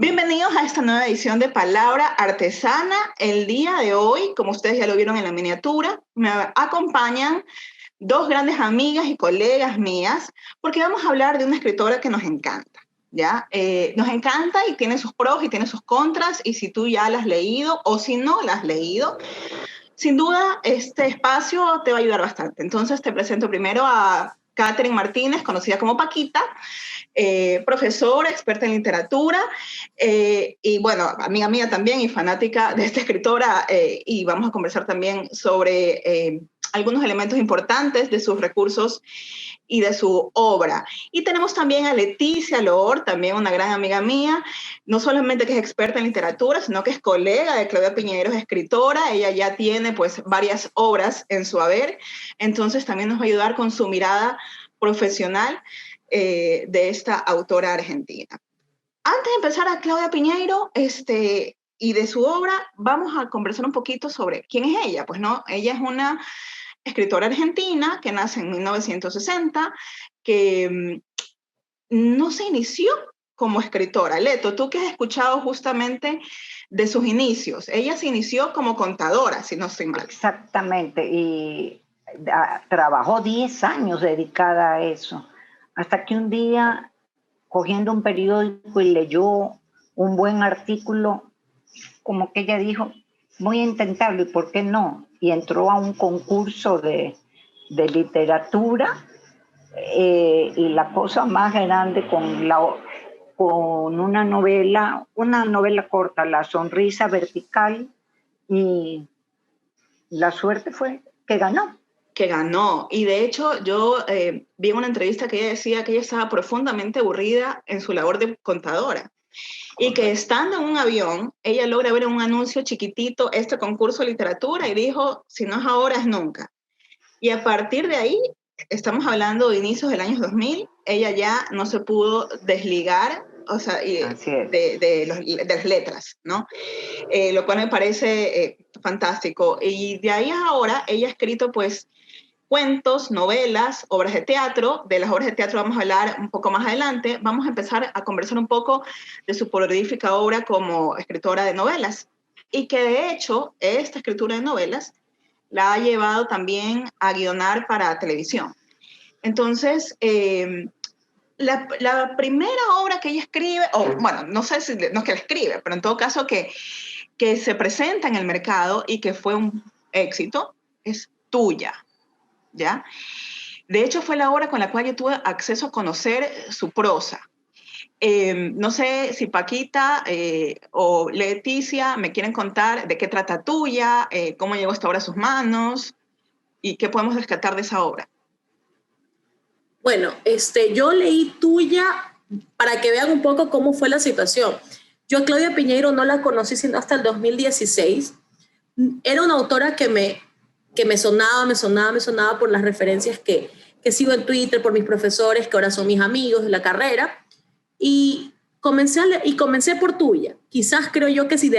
Bienvenidos a esta nueva edición de Palabra Artesana. El día de hoy, como ustedes ya lo vieron en la miniatura, me acompañan dos grandes amigas y colegas mías, porque vamos a hablar de una escritora que nos encanta, ¿ya? Nos encanta y tiene sus pros y tiene sus contras, y si tú ya la has leído o si no la has leído, sin duda este espacio te va a ayudar bastante. Entonces te presento primero a Catherine Martínez, conocida como Paquita, profesora, experta en literatura, y bueno, amiga mía también y fanática de esta escritora, y vamos a conversar también sobre algunos elementos importantes de sus recursos y de su obra. Y tenemos también a Leticia Loor, también una gran amiga mía, no solamente que es experta en literatura, sino que es colega de Claudia Piñeiro, es escritora, ella ya tiene pues varias obras en su haber, entonces también nos va a ayudar con su mirada profesional de esta autora argentina. Antes de empezar a Claudia Piñeiro, y de su obra, vamos a conversar un poquito sobre quién es ella. Pues no, ella es una escritora argentina que nace en 1960, que no se inició como escritora. Leto, tú que has escuchado justamente de sus inicios, ella se inició como contadora, si no estoy mal. Exactamente, y trabajó 10 años dedicada a eso, hasta que un día, cogiendo un periódico y leyó un buen artículo, como que ella dijo, voy a intentarlo, ¿y por qué no? Y entró a un concurso de literatura, y la cosa más grande con una novela corta, La sonrisa vertical, y la suerte fue que ganó. Que ganó. Y de hecho, yo vi en una entrevista que ella decía que ella estaba profundamente aburrida en su labor de contadora. Y que estando en un avión, ella logra ver en un anuncio chiquitito este concurso de literatura y dijo, si no es ahora, es nunca. Y a partir de ahí, estamos hablando de inicios del año 2000, ella ya no se pudo desligar, o sea, de las letras, ¿no? Lo cual me parece fantástico. Y de ahí a ahora, ella ha escrito, pues, cuentos, novelas, obras de teatro. De las obras de teatro vamos a hablar un poco más adelante. Vamos a empezar a conversar un poco de su prolífica obra como escritora de novelas. Y que de hecho, esta escritura de novelas la ha llevado también a guionar para televisión. Entonces, la primera obra que ella escribe, o bueno, no sé si no es que la escribe, pero en todo caso que se presenta en el mercado y que fue un éxito, es Tuya, ¿ya? De hecho, fue la obra con la cual yo tuve acceso a conocer su prosa. No sé si Paquita o Leticia me quieren contar de qué trata Tuya, cómo llegó esta obra a sus manos y qué podemos rescatar de esa obra. Bueno, yo leí Tuya para que vean un poco cómo fue la situación. Yo a Claudia Piñeiro no la conocí sino hasta el 2016. Era una autora que me sonaba por las referencias que sigo en Twitter, por mis profesores, que ahora son mis amigos de la carrera. Y comencé por Tuya. Quizás creo yo que si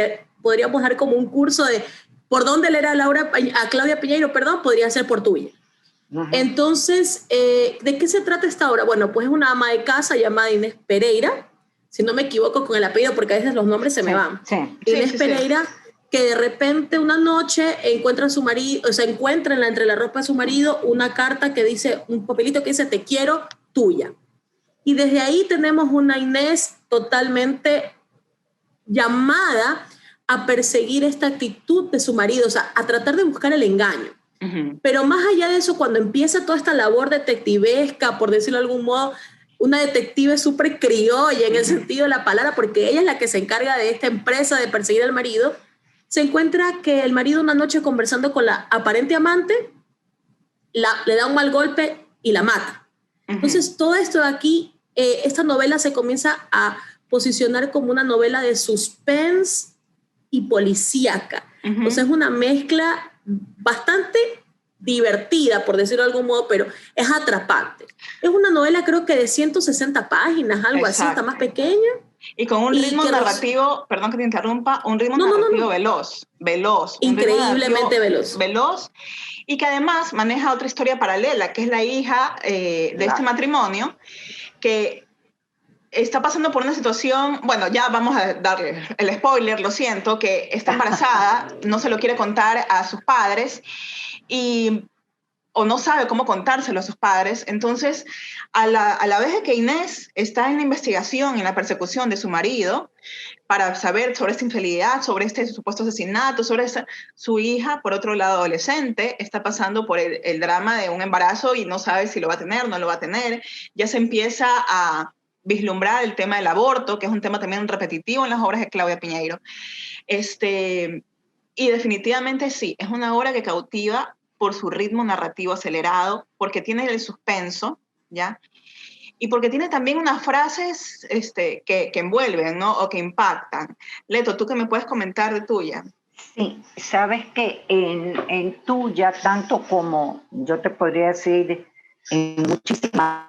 podríamos dar como un curso de por dónde leer a Claudia Piñeiro, podría ser por Tuya. Uh-huh. Entonces, ¿de qué se trata esta obra? Bueno, pues es una ama de casa llamada Inés Pereira, si no me equivoco con el apellido, porque a veces los nombres se me van. Sí. Inés Pereira, que de repente una noche encuentra a su marido, o sea, encuentra entre la ropa de su marido una carta que dice, un papelito que dice, te quiero, Tuya. Y desde ahí tenemos una Inés totalmente llamada a perseguir esta actitud de su marido, o sea, a tratar de buscar el engaño. Uh-huh. Pero más allá de eso, cuando empieza toda esta labor detectivesca, por decirlo de algún modo, una detective súper criolla en el sentido de la palabra, porque ella es la que se encarga de esta empresa de perseguir al marido, se encuentra que el marido una noche conversando con la aparente amante, le da un mal golpe y la mata. Uh-huh. Entonces todo esto de aquí, esta novela se comienza a posicionar como una novela de suspense y policíaca. Uh-huh. O sea, es una mezcla bastante divertida, por decirlo de algún modo, pero es atrapante. Es una novela creo que de 160 páginas, algo así, está más pequeña. Y con un ritmo narrativo, perdón que te interrumpa, un ritmo narrativo veloz. Increíblemente veloz, y que además maneja otra historia paralela, que es la hija de este matrimonio, que está pasando por una situación, bueno, ya vamos a darle el spoiler, lo siento, que está embarazada, no se lo quiere contar a sus padres o no sabe cómo contárselo a sus padres. Entonces, a la vez que Inés está en la investigación, en la persecución de su marido, para saber sobre esta infidelidad, sobre este supuesto asesinato, su hija, por otro lado, adolescente, está pasando por el drama de un embarazo y no sabe si lo va a tener, no lo va a tener. Ya se empieza a vislumbrar el tema del aborto, que es un tema también repetitivo en las obras de Claudia Piñeiro. Y definitivamente sí, es una obra que cautiva por su ritmo narrativo acelerado, porque tiene el suspenso, ¿ya? Y porque tiene también unas frases que envuelven, ¿no? O que impactan. Leto, ¿tú qué me puedes comentar de tuya? Sí, sabes que en tuya, tanto como yo te podría decir en muchísimas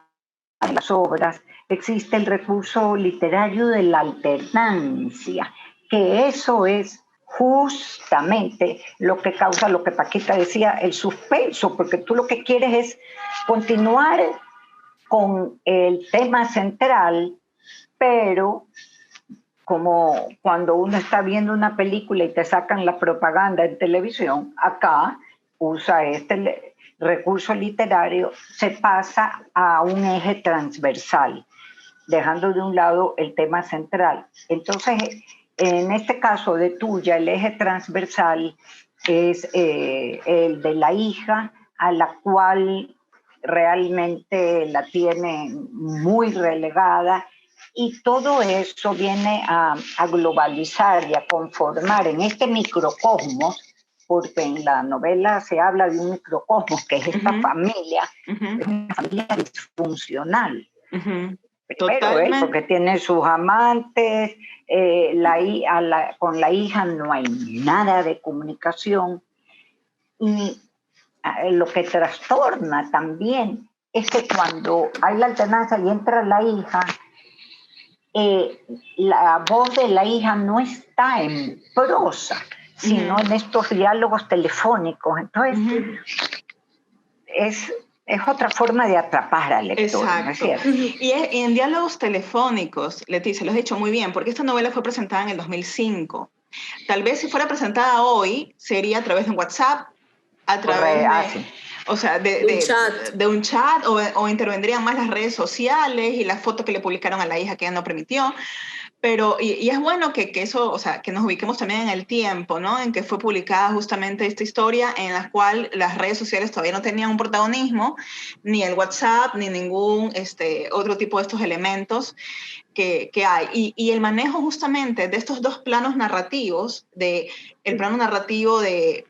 de las obras, existe el recurso literario de la alternancia, que eso es justamente lo que causa, lo que Paquita decía, el suspenso, porque tú lo que quieres es continuar con el tema central, pero como cuando uno está viendo una película y te sacan la propaganda en televisión, acá usa este recurso literario, se pasa a un eje transversal, dejando de un lado el tema central. Entonces, en este caso de tuya, el eje transversal es el de la hija, a la cual realmente la tiene muy relegada, y todo eso viene a globalizar y a conformar en este microcosmos, porque en la novela se habla de un microcosmos, que es esta familia, es una familia disfuncional. Primero, porque tiene sus amantes, con la hija no hay nada de comunicación, y lo que trastorna también es que cuando hay la alternancia y entra la hija, la voz de la hija no está en prosa, sino en estos diálogos telefónicos. Entonces, es otra forma de atrapar al lector. Exacto. ¿No es cierto? Y en diálogos telefónicos, Leticia, lo has dicho muy bien, porque esta novela fue presentada en el 2005. Tal vez si fuera presentada hoy, sería a través de un WhatsApp, a través de un chat, o intervendrían más las redes sociales y las fotos que le publicaron a la hija que ella no permitió. Pero, y es bueno que eso, o sea, que nos ubiquemos también en el tiempo, ¿no? En que fue publicada justamente esta historia en la cual las redes sociales todavía no tenían un protagonismo, ni el WhatsApp, ni ningún otro tipo de estos elementos que hay. Y el manejo justamente de estos dos planos narrativos, el plano narrativo de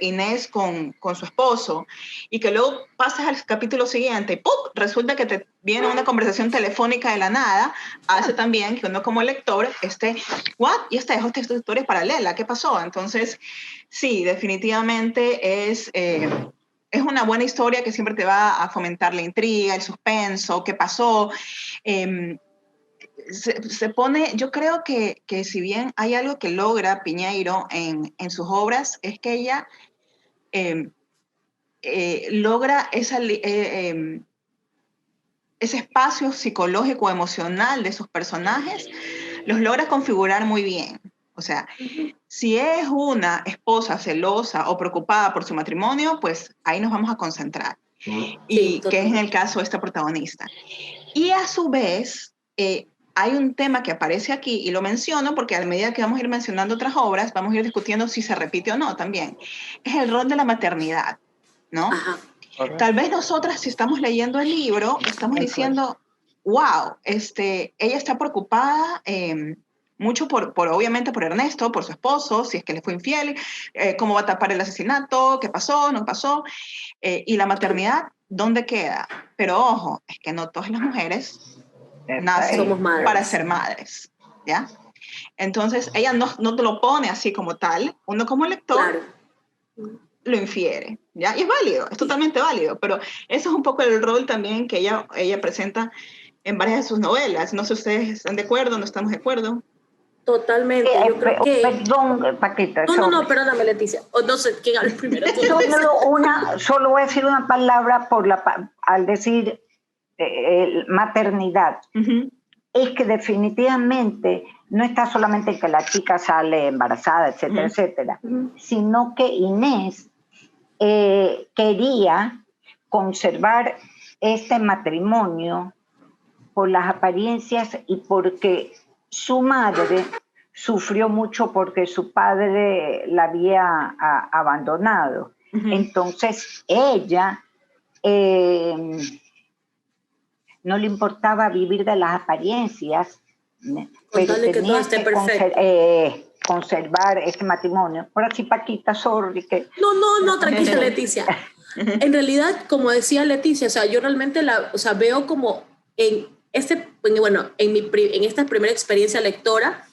Inés con su esposo, y que luego pasas al capítulo siguiente y ¡pum! Resulta que te viene una conversación telefónica de la nada, hace también que uno como lector ¿what? Y esta historia es paralela, ¿qué pasó? Entonces, sí, definitivamente es una buena historia que siempre te va a fomentar la intriga, el suspenso, qué pasó. Se pone, yo creo que si bien hay algo que logra Piñeiro en sus obras, es que ella logra ese espacio psicológico, emocional de sus personajes, los logra configurar muy bien. O sea, si es una esposa celosa o preocupada por su matrimonio, pues ahí nos vamos a concentrar. Y que es en el caso de esta protagonista. Y a su vez, hay un tema que aparece aquí, y lo menciono porque a medida que vamos a ir mencionando otras obras, vamos a ir discutiendo si se repite o no también. Es el rol de la maternidad, ¿no? Ajá. Tal vez nosotras, si estamos leyendo el libro, estamos diciendo, wow, ella está preocupada mucho obviamente por Ernesto, por su esposo, si es que le fue infiel, cómo va a tapar el asesinato, qué pasó, no pasó, y la maternidad, ¿dónde queda? Pero ojo, es que no todas las mujeres nacen para ser madres, ¿ya? Entonces, ella no te lo pone así como tal, uno como lector lo infiere, ¿ya? Y es válido, es totalmente válido, pero eso es un poco el rol también que ella presenta en varias de sus novelas. No sé si ustedes están de acuerdo, no estamos de acuerdo. Totalmente, yo creo que... Perdón, Paquita. No, perdóname, Leticia. O no sé, ¿quién habla primero? Solo voy a decir una palabra al decir maternidad. es que definitivamente no está solamente en que la chica sale embarazada, etcétera, etcétera, sino que Inés quería conservar este matrimonio por las apariencias y porque su madre sufrió mucho porque su padre la había abandonado. Entonces ella no le importaba vivir de las apariencias, pero tenía que conservar ese matrimonio. Por así, Paquita, sorry. No, tranquila, Leticia. En realidad, como decía Leticia, o sea, yo realmente veo como en esta primera experiencia lectora,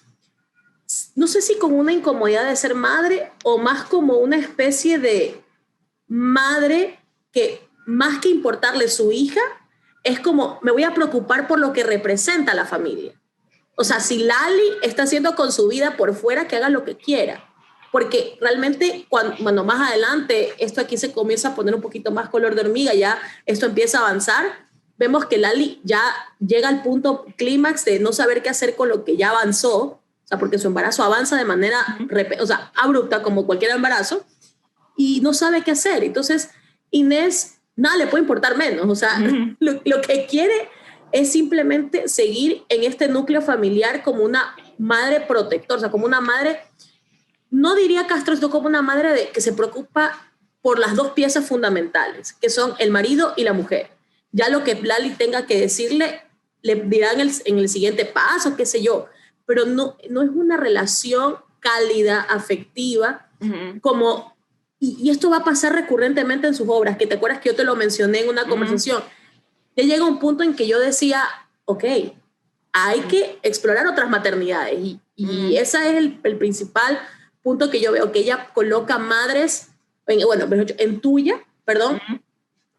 no sé si como una incomodidad de ser madre o más como una especie de madre que más que importarle su hija, es como me voy a preocupar por lo que representa la familia. O sea, si Lali está haciendo con su vida por fuera, que haga lo que quiera. Porque realmente cuando más adelante esto aquí se comienza a poner un poquito más color de hormiga, ya esto empieza a avanzar, vemos que Lali ya llega al punto clímax de no saber qué hacer con lo que ya avanzó, o sea, porque su embarazo avanza de manera abrupta, como cualquier embarazo, y no sabe qué hacer. Entonces, Inés, nada le puede importar menos, o sea, lo que quiere es simplemente seguir en este núcleo familiar como una madre protectora, o sea, como una madre, no diría Castro, sino como una madre que se preocupa por las dos piezas fundamentales, que son el marido y la mujer. Ya lo que Lali tenga que decirle, le dirán en el siguiente paso, qué sé yo, pero no es una relación cálida, afectiva, como, y esto va a pasar recurrentemente en sus obras, que te acuerdas que yo te lo mencioné en una conversación. Ya llega un punto en que yo decía, ok, hay que explorar otras maternidades, y ese es el principal punto que yo veo, que ella coloca madres, en Tuya,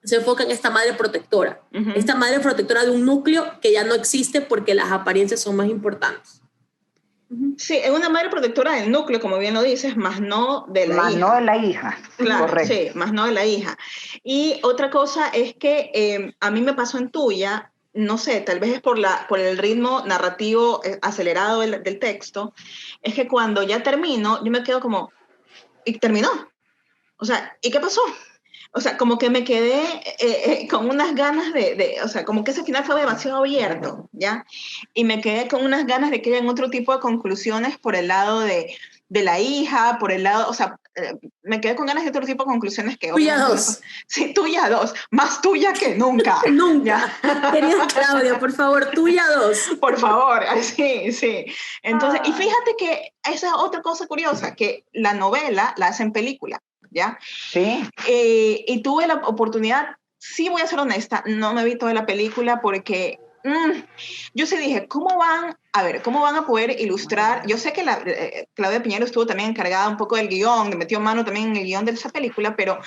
se enfoca en esta madre protectora, esta madre protectora de un núcleo que ya no existe porque las apariencias son más importantes. Sí, es una madre protectora del núcleo, como bien lo dices, más no de la hija. Más no de la hija. Claro, correcto. sí, más no de la hija. Y otra cosa es que a mí me pasó en Tuya, no sé, tal vez es por el ritmo narrativo acelerado del texto, es que cuando ya termino, yo me quedo como, ¿y terminó? O sea, ¿y qué pasó? O sea, como que me quedé con unas ganas o sea, como que ese final fue demasiado abierto, ¿ya? Y me quedé con unas ganas de que hayan otro tipo de conclusiones por el lado de la hija, por el lado, o sea, me quedé con ganas de otro tipo de conclusiones que... Tuya 2. Sí, Tuya 2, más tuya que nunca. Nunca. Querida Claudia, por favor, Tuya 2. Por favor, sí. Entonces, y fíjate que esa es otra cosa curiosa, que la novela la hacen película. ¿Ya? Sí. Y tuve la oportunidad, sí voy a ser honesta, no me vi toda la película porque yo sí dije, ¿cómo van a poder ilustrar? Yo sé que Claudia Piñero estuvo también encargada un poco del guión, metió mano también en el guión de esa película, pero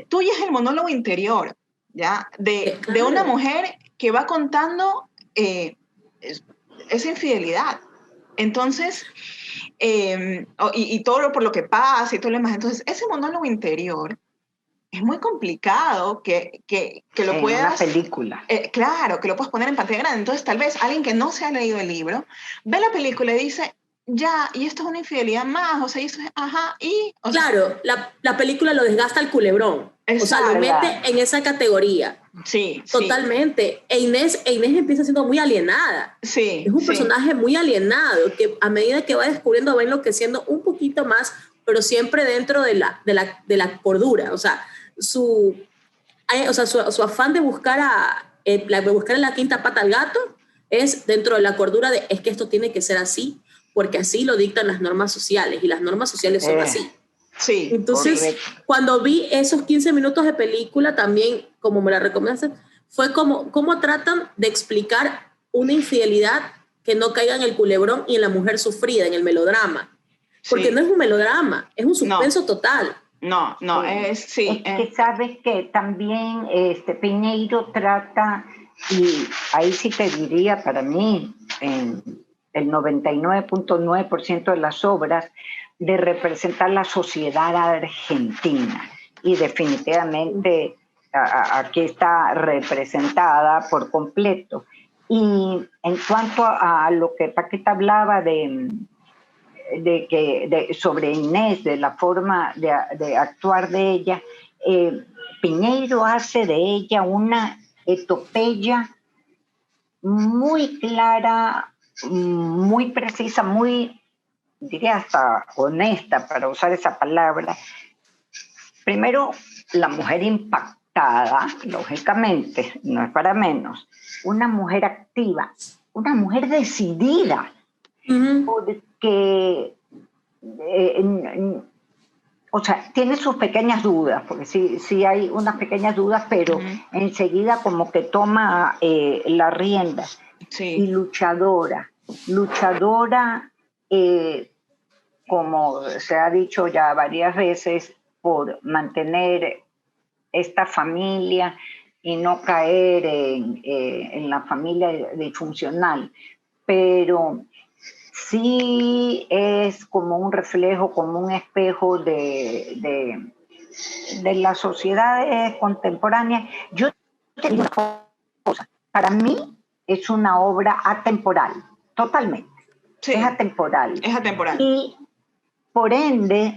Tuya es el monólogo interior, ¿ya? De una mujer que va contando esa infidelidad. Entonces, y todo por lo que pasa y todo lo demás. Entonces, ese monólogo interior es muy complicado que lo puedas... En una película. Claro, que lo puedas poner en pantalla grande. Entonces, tal vez alguien que no se ha leído el libro ve la película y dice, ya, y esto es una infidelidad más, o sea, y esto es, ajá, y... Claro, la película lo desgasta al culebrón. Exacto. O sea, lo mete en esa categoría. Sí. Totalmente. E Inés empieza siendo muy alienada. Sí. Es un personaje muy alienado, que a medida que va descubriendo va enloqueciendo un poquito más, pero siempre dentro de la cordura. O sea, su afán de buscar la quinta pata al gato es dentro de la cordura de, es que esto tiene que ser así, porque así lo dictan las normas sociales, y las normas sociales son así. Sí. Entonces, correcto. Cuando vi esos 15 minutos de película, también, como me la recomendaste, fue cómo tratan de explicar una infidelidad que no caiga en el culebrón y en la mujer sufrida, en el melodrama. Porque no es un melodrama, es un suspenso total. No, es que sabes que también Piñeiro trata, y ahí sí te diría, para mí, en el 99.9% de las obras, de representar la sociedad argentina. Y definitivamente aquí está representada por completo. Y en cuanto a lo que Paquita hablaba sobre Inés, de la forma de actuar de ella, Piñeiro hace de ella una epopeya muy clara, muy precisa, muy, diría hasta honesta, para usar esa palabra. Primero, la mujer impactada, lógicamente, no es para menos, una mujer activa, una mujer decidida, porque, o sea, tiene sus pequeñas dudas, porque sí hay unas pequeñas dudas, pero enseguida como que toma la rienda. Sí. Y luchadora, como se ha dicho ya varias veces, por mantener esta familia y no caer en la familia disfuncional, pero sí es como un reflejo, como un espejo de las sociedades contemporáneas. Yo te digo una cosa, para mí es una obra atemporal, totalmente. Sí, es atemporal. Es atemporal. Y por ende,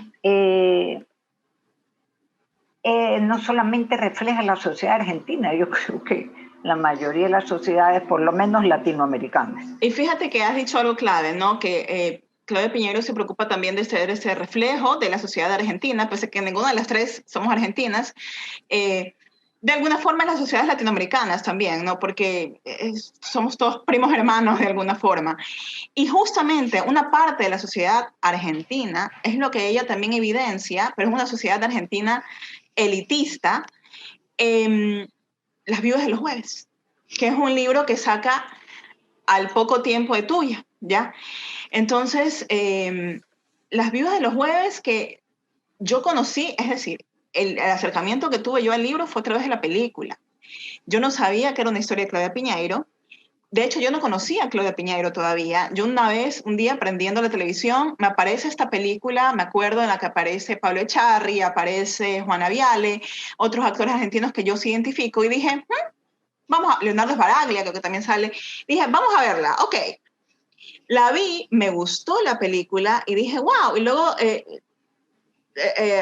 no solamente refleja la sociedad argentina, yo creo que la mayoría de las sociedades, por lo menos latinoamericanas. Y fíjate que has dicho algo clave, ¿no? Que Claudia Piñeiro se preocupa también de ser ese reflejo de la sociedad argentina, pese a que ninguna de las tres somos argentinas. De alguna forma en las sociedades latinoamericanas también, ¿no? Porque somos todos primos hermanos de alguna forma. Y justamente una parte de la sociedad argentina es lo que ella también evidencia, pero es una sociedad argentina elitista, Las viudas de los jueves, que es un libro que saca al poco tiempo de Tuya, ¿ya? Entonces, Las viudas de los jueves que yo conocí, es decir, el acercamiento que tuve yo al libro fue a través de la película. Yo no sabía que era una historia de Claudia Piñeiro. De hecho, yo no conocía a Claudia Piñeiro todavía. Yo un día prendiendo la televisión, me aparece esta película, me acuerdo, en la que aparece Pablo Echarri, aparece Juana Viale, otros actores argentinos que yo sí identifico, y dije, Leonardo Sbaraglia, creo que también sale. Dije, vamos a verla, ok. La vi, me gustó la película, y dije, wow, y luego...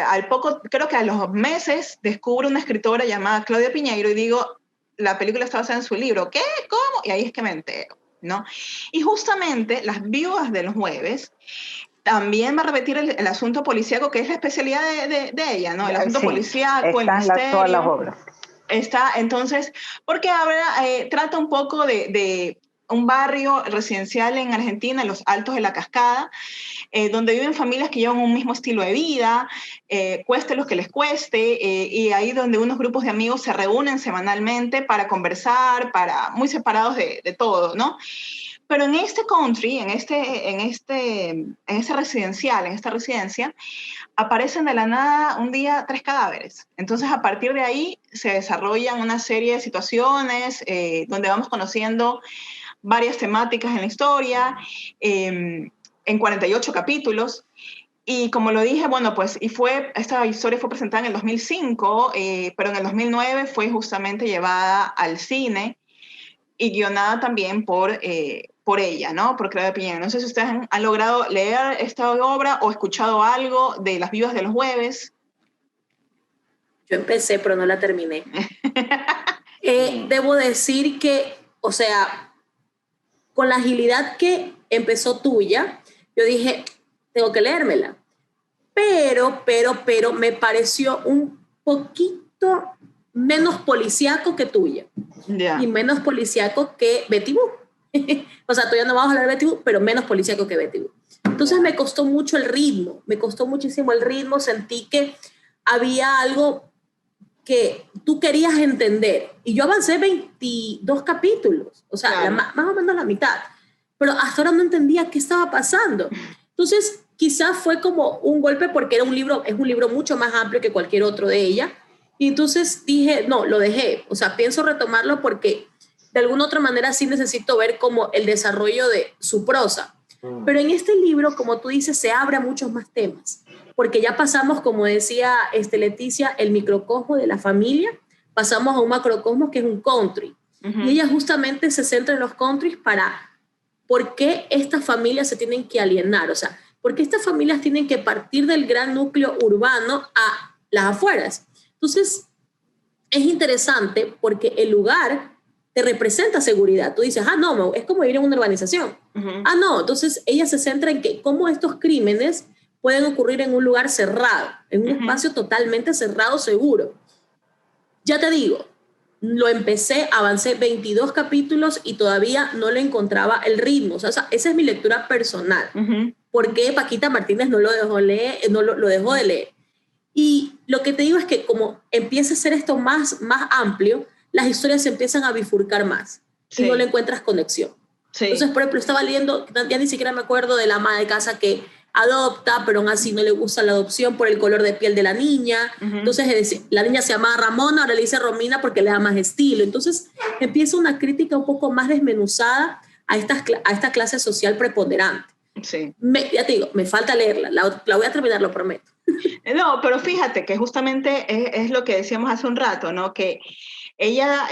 al poco, creo que a los meses, descubro una escritora llamada Claudia Piñeiro y digo, la película está basada en su libro. ¿Qué? ¿Cómo? Y ahí es que me entero, ¿no? Y justamente Las viudas de los jueves también va a repetir el asunto policíaco, que es la especialidad de ella, ¿no? El asunto policíaco, el misterio. Todas las obras. Está, entonces, porque ahora trata un poco de un barrio residencial en Argentina, en los Altos de la Cascada, donde viven familias que llevan un mismo estilo de vida, cueste lo que les cueste, y ahí donde unos grupos de amigos se reúnen semanalmente para conversar, muy separados de todo, ¿no? Pero en este country, en esta residencia, aparecen de la nada un día 3 cadáveres. Entonces, a partir de ahí se desarrollan una serie de situaciones donde vamos conociendo varias temáticas en la historia, en 48 capítulos. Y como lo dije, bueno, pues esta historia fue presentada en el 2005, pero en el 2009 fue justamente llevada al cine y guionada también por ella, ¿no? Por Claudia Piñeiro. No sé si ustedes han logrado leer esta obra o escuchado algo de Las viudas de los jueves. Yo empecé, pero no la terminé. Debo decir que, o sea, con la agilidad que empezó Tuya, yo dije, tengo que leérmela. Pero me pareció un poquito menos policíaco que Tuya. Yeah. Y menos policíaco que Betty Boo. O sea, todavía no vamos a hablar de Betty Boo, pero menos policíaco que Betty Boo. Entonces me costó mucho el ritmo, me costó muchísimo el ritmo, sentí que había algo que tú querías entender. Y yo avancé 22 capítulos, o sea, claro. más o menos la mitad. Pero hasta ahora no entendía qué estaba pasando. Entonces, quizás fue como un golpe porque es un libro mucho más amplio que cualquier otro de ella. Y entonces dije, no, lo dejé. O sea, pienso retomarlo porque de alguna otra manera sí necesito ver como el desarrollo de su prosa. Pero en este libro, como tú dices, se abre a muchos más temas. Porque ya pasamos, como decía Leticia, el microcosmo de la familia, pasamos a un macrocosmo que es un country. y ella justamente se centra en los countries para por qué estas familias se tienen que alienar, o sea, por qué estas familias tienen que partir del gran núcleo urbano a las afueras. Entonces, es interesante porque el lugar te representa seguridad. Tú dices, no, es como vivir en una urbanización. No, entonces ella se centra en que cómo estos crímenes pueden ocurrir en un lugar cerrado, en un espacio totalmente cerrado, seguro. Ya te digo, lo empecé, avancé 22 capítulos y todavía no le encontraba el ritmo. O sea, esa es mi lectura personal. ¿Por qué Paquita Martínez no lo dejó leer, lo dejó de leer? Y lo que te digo es que como empieza a ser esto más amplio, las historias se empiezan a bifurcar más y no le encuentras conexión. Entonces, por ejemplo, estaba leyendo, ya ni siquiera me acuerdo de la ama de casa que adopta, pero aún así no le gusta la adopción por el color de piel de la niña. Entonces, la niña se llama Ramona, ahora le dice Romina porque le da más estilo. Entonces, empieza una crítica un poco más desmenuzada a esta clase social preponderante. Ya te digo, me falta leerla, la voy a terminar, lo prometo. No, pero fíjate que justamente es lo que decíamos hace un rato, ¿no? Que ella,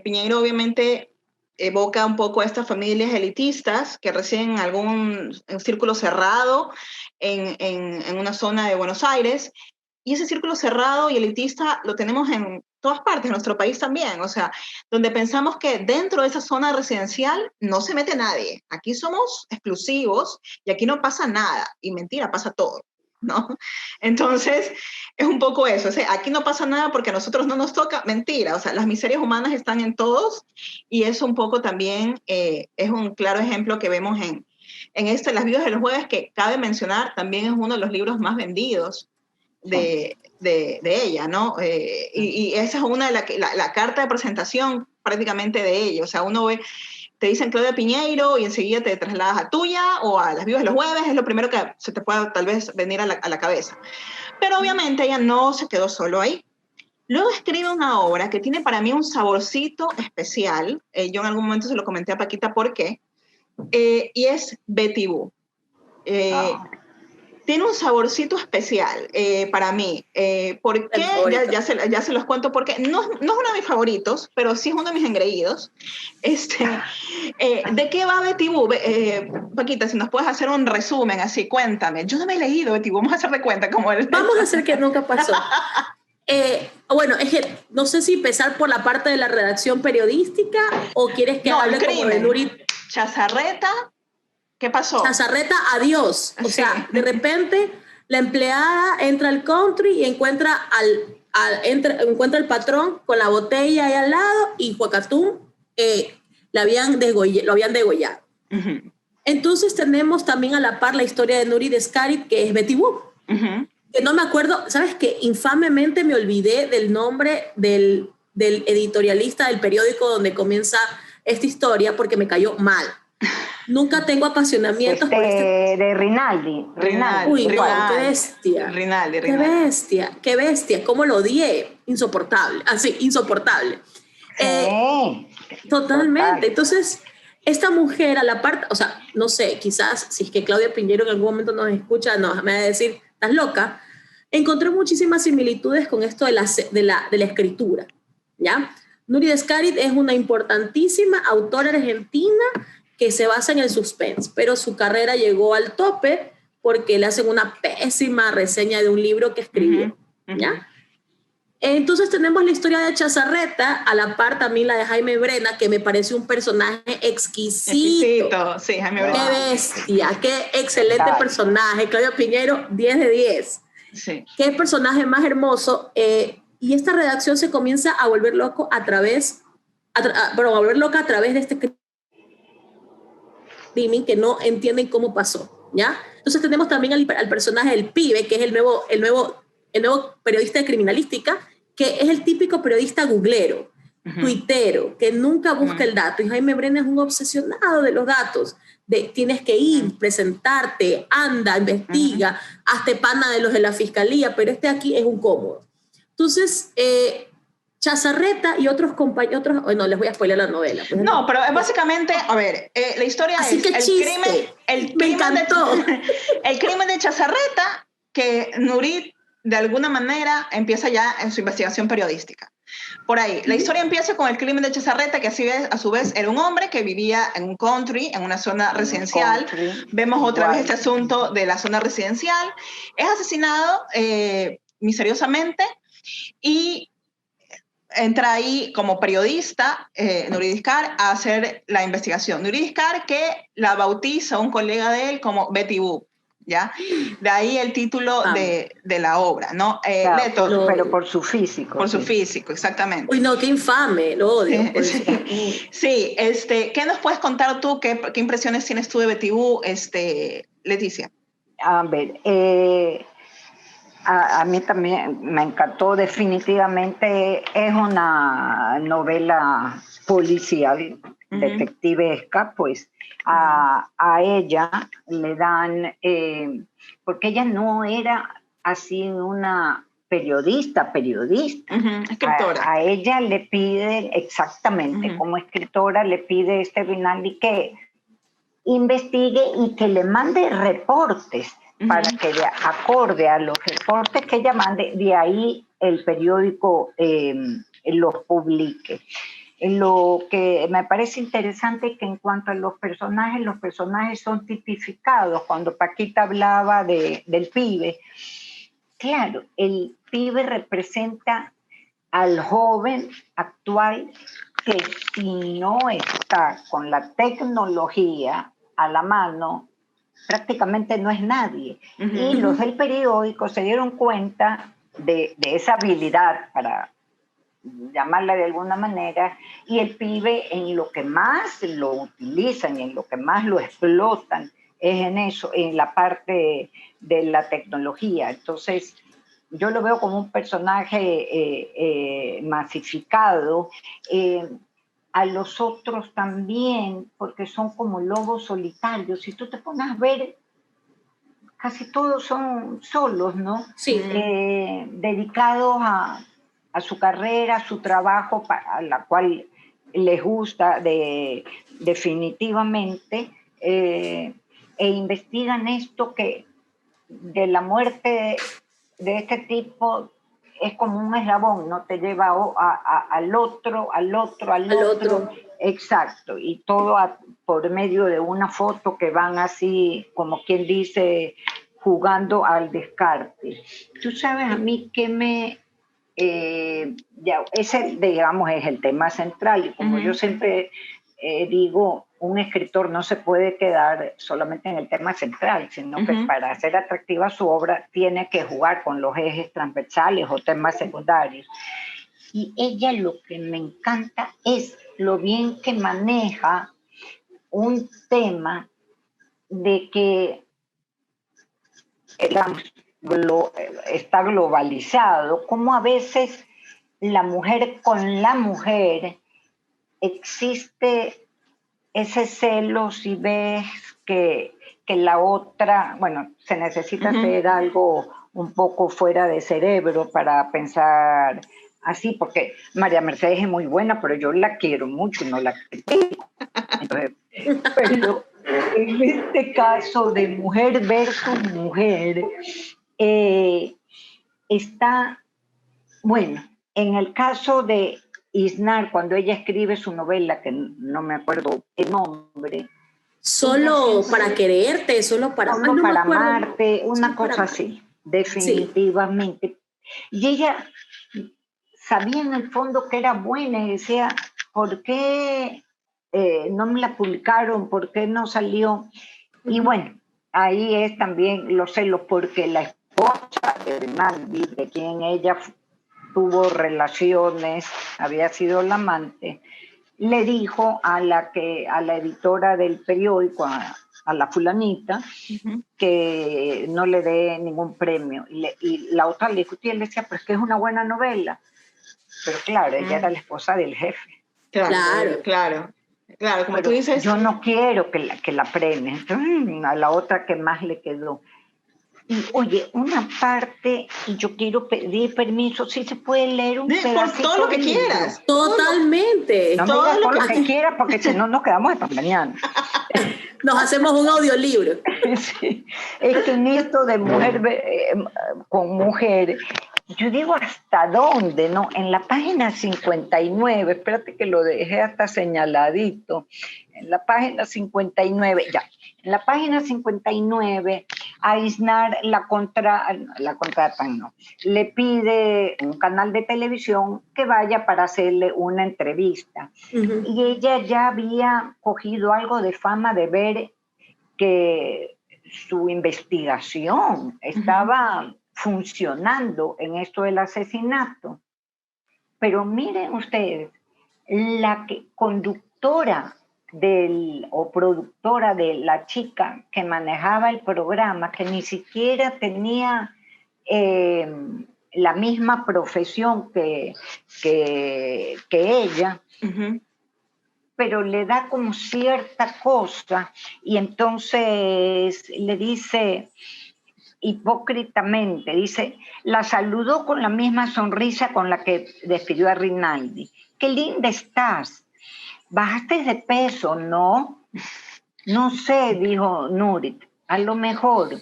Piñeiro, obviamente evoca un poco a estas familias elitistas que residen en algún círculo cerrado en una zona de Buenos Aires, y ese círculo cerrado y elitista lo tenemos en todas partes, en nuestro país también, o sea, donde pensamos que dentro de esa zona residencial no se mete nadie, aquí somos exclusivos y aquí no pasa nada, y mentira, pasa todo, ¿no? Entonces, es un poco eso, o sea, aquí no pasa nada porque a nosotros no nos toca, mentira, o sea, las miserias humanas están en todos, y eso un poco también es un claro ejemplo que vemos en Las vidas de los jueves, que cabe mencionar, también es uno de los libros más vendidos de ella, ¿no? Y esa es una de la carta de presentación prácticamente de ella, o sea, uno ve, te dicen Claudia Piñeiro y enseguida te trasladas a Tuya o a Las Vivas de los Jueves, es lo primero que se te pueda tal vez venir a la cabeza. Pero obviamente ella no se quedó solo ahí. Luego escribe una obra que tiene para mí un saborcito especial, yo en algún momento se lo comenté a Paquita por qué, y es Betty Boo. Tiene un saborcito especial para mí. ¿Por qué? Ya se los cuento porque no es uno de mis favoritos, pero sí es uno de mis engreídos. ¿De qué va Betty Boo? Paquita, si nos puedes hacer un resumen así, cuéntame. Yo no me he leído Betty Boo, vamos a hacer de cuenta como él. Vamos a hacer que nunca pasó. Bueno, es que no sé si empezar por la parte de la redacción periodística o quieres que hable como de Nuri. Chazarreta. ¿Qué pasó? Chazarreta, adiós. O sea, de repente la empleada entra al country y encuentra al patrón con la botella ahí al lado y Huacatún lo habían degollado. Entonces tenemos también a la par la historia de Nuri Descarit, que es Betty Boo. Que no me acuerdo, ¿sabes qué? Infamemente me olvidé del nombre del editorialista del periódico donde comienza esta historia porque me cayó mal. Nunca tengo apasionamientos por de Rinaldi. Uy, wow, qué bestia. Rinaldi. Qué bestia, cómo lo odié. Insoportable, así, insoportable. Totalmente. Entonces, esta mujer a la parte, o sea, no sé, quizás si es que Claudia Piñeiro en algún momento nos escucha, me va a decir, estás loca. Encontré muchísimas similitudes con esto de la escritura, ¿ya? Nuri Descarit es una importantísima autora argentina que se basa en el suspense, pero su carrera llegó al tope porque le hacen una pésima reseña de un libro que escribió, ¿ya? Entonces tenemos la historia de Chazarreta, a la par también la de Jaime Brena, que me parece un personaje exquisito. Sí, Jaime Brena. Qué bestia, qué excelente personaje. Claudia Piñeiro, 10 de 10. Sí. Qué personaje más hermoso. Y esta redacción se comienza a volver loca a través de este crimen que no entienden cómo pasó, ¿ya? Entonces tenemos también al personaje del pibe, que es el nuevo periodista de criminalística, que es el típico periodista googlero, tuitero, que nunca busca el dato. Y Jaime Brena es un obsesionado de los datos. Tienes que ir, presentarte, anda, investiga, hazte pana de los de la fiscalía, pero aquí es un cómodo. Entonces, Chazarreta y otros compañeros, no les voy a spoiler la novela. Pues, no, pero básicamente, a ver, la historia así es que el crimen de Chazarreta, que Nurit de alguna manera empieza ya en su investigación periodística. Por ahí, la historia empieza con el crimen de Chazarreta, que a su vez era un hombre que vivía en un country, en una zona residencial. Vemos otra vez este asunto de la zona residencial. Es asesinado misteriosamente y entra ahí como periodista Nuri Dizkar a hacer la investigación. Nuri Dizkar, que la bautiza un colega de él como Betty Boop, ¿ya? De ahí el título de la obra, ¿no? Claro, Leto, pero por su físico. Por su físico, exactamente. Uy, no, qué infame, lo odio. Sí, ¿qué nos puedes contar tú? ¿Qué impresiones tienes tú de Betty Boop, Leticia? A ver, a mí también me encantó, definitivamente es una novela policial, detectivesca, pues a ella le dan, porque ella no era así una periodista. Escritora. A ella le pide, exactamente, como escritora le pide Rinaldi que investigue y que le mande reportes para que acorde a los reportes que ella mande, de ahí el periódico los publique. Lo que me parece interesante es que en cuanto a los personajes son tipificados. Cuando Paquita hablaba del pibe, claro, el pibe representa al joven actual que si no está con la tecnología a la mano, prácticamente no es nadie. Y los del periódico se dieron cuenta de esa habilidad, para llamarla de alguna manera, y el pibe en lo que más lo utilizan y en lo que más lo explotan es en eso, en la parte de la tecnología. Entonces, yo lo veo como un personaje masificado. A los otros también, porque son como lobos solitarios. Si tú te pones a ver, casi todos son solos, ¿no? Sí. Dedicados a su carrera, a su trabajo, a la cual les gusta definitivamente, e investigan esto que de la muerte de este tipo es como un eslabón, ¿no? Te lleva al otro. Exacto, y todo por medio de una foto que van así, como quien dice, jugando al descarte. Tú sabes a mí que ese, digamos, es el tema central, y como yo siempre digo, un escritor no se puede quedar solamente en el tema central, sino que para hacer atractiva su obra tiene que jugar con los ejes transversales o temas secundarios. Y ella, lo que me encanta es lo bien que maneja un tema de que está globalizado, como a veces la mujer con la mujer existe ese celo, si ves que la otra, bueno, se necesita hacer algo un poco fuera de cerebro para pensar así, porque María Mercedes es muy buena, pero yo la quiero mucho y no la critico. Entonces, pero en este caso de mujer versus mujer, está, bueno, en el caso de Isnar, cuando ella escribe su novela, que no me acuerdo el nombre. Solo para quererte, solo para amarte, una cosa así, definitivamente. Sí. Y ella sabía en el fondo que era buena y decía, ¿por qué no me la publicaron? ¿Por qué no salió? Y bueno, ahí es también los celos, porque la esposa de Rinaldi, de quien ella tuvo relaciones, había sido la amante, le dijo a la editora del periódico, a la fulanita, que no le dé ningún premio. Y la otra le discutía y le decía, pero es que es una buena novela. Pero claro, ella era la esposa del jefe. Claro, como pero tú dices. Yo no quiero que la premien. A la otra que más le quedó. Y oye, una parte, y yo quiero pedir permiso, si se puede leer un pedacito. Por todo lo que quieras. Totalmente. No me digas por lo que quieras, porque si no nos quedamos hasta mañana. Nos hacemos un audiolibro. Sí. Es que en esto de mujer con mujer, yo digo hasta dónde, ¿no? En la página 59, espérate que lo dejé hasta señaladito, en la página 59, ya, en la página 59, Aisnar le pide un canal de televisión que vaya para hacerle una entrevista. Uh-huh. Y ella ya había cogido algo de fama de ver que su investigación estaba funcionando en esto del asesinato. Pero miren ustedes, la conductora o productora de la chica que manejaba el programa, que ni siquiera tenía la misma profesión que ella, pero le da como cierta cosa, y entonces le dice hipócritamente, dice, la saludó con la misma sonrisa con la que despidió a Rinaldi. ¡Qué linda estás! ¿Bajaste de peso, no? No sé, dijo Nurit, a lo mejor.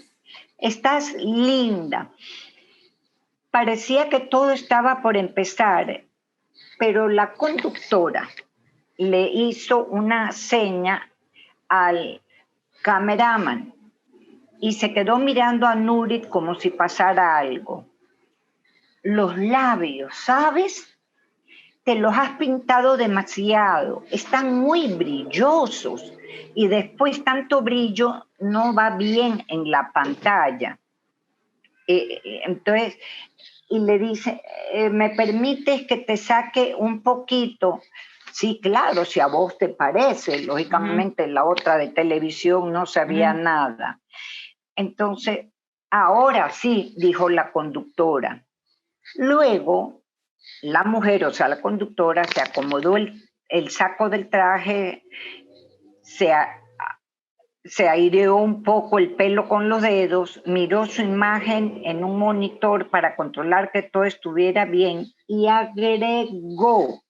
Estás linda. Parecía que todo estaba por empezar, pero la conductora le hizo una seña al cameraman y se quedó mirando a Nurit como si pasara algo. Los labios, ¿sabes? Te los has pintado demasiado, están muy brillosos y después tanto brillo no va bien en la pantalla. Entonces, y le dice, ¿me permites que te saque un poquito? Sí, claro, si a vos te parece. Lógicamente, la otra de televisión no sabía nada. Entonces, ahora sí, dijo la conductora. Luego, la mujer, o sea, la conductora, se acomodó el saco del traje, se aireó un poco el pelo con los dedos, miró su imagen en un monitor para controlar que todo estuviera bien y agregó,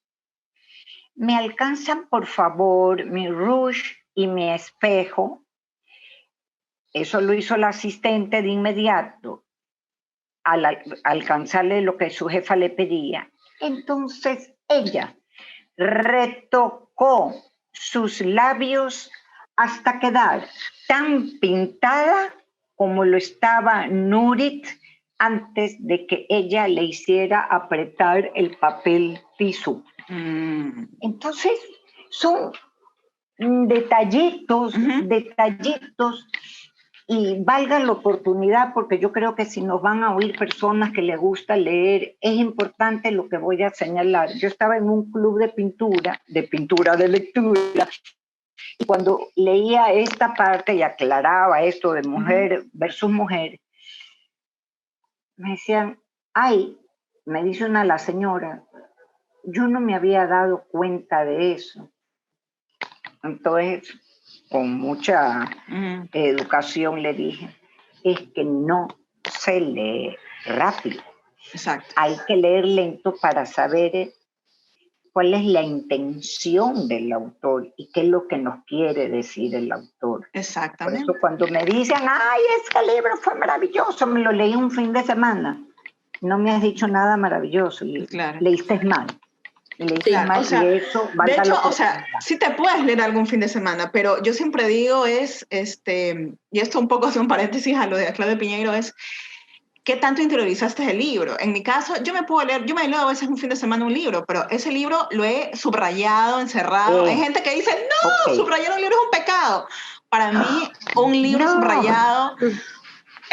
¿me alcanzan por favor mi rouge y mi espejo? Eso lo hizo la asistente de inmediato al alcanzarle lo que su jefa le pedía. Entonces ella retocó sus labios hasta quedar tan pintada como lo estaba Nurit antes de que ella le hiciera apretar el papel tisú. Entonces son detallitos, detallitos, y valga la oportunidad, porque yo creo que si nos van a oír personas que les gusta leer, es importante lo que voy a señalar. Yo estaba en un club de pintura de lectura, y cuando leía esta parte y aclaraba esto de mujer versus mujer, me decían, ay, me dice la señora, yo no me había dado cuenta de eso. Entonces, con mucha educación le dije, es que no se lee rápido. Exacto. Hay que leer lento para saber cuál es la intención del autor y qué es lo que nos quiere decir el autor. Exactamente. Por eso cuando me dicen, ay, ese libro fue maravilloso, me lo leí un fin de semana, no me has dicho nada maravilloso, claro. Leíste mal. Claro, o sea, de hecho, o sea, sí te puedes leer algún fin de semana, pero yo siempre digo y esto un poco hace un paréntesis a lo de Claudia Piñeiro, es ¿qué tanto interiorizaste el libro? En mi caso, yo me leo a veces un fin de semana un libro, pero ese libro lo he subrayado, encerrado. Hay gente que dice, no, subrayar un libro es un pecado. Para mí, un libro subrayado,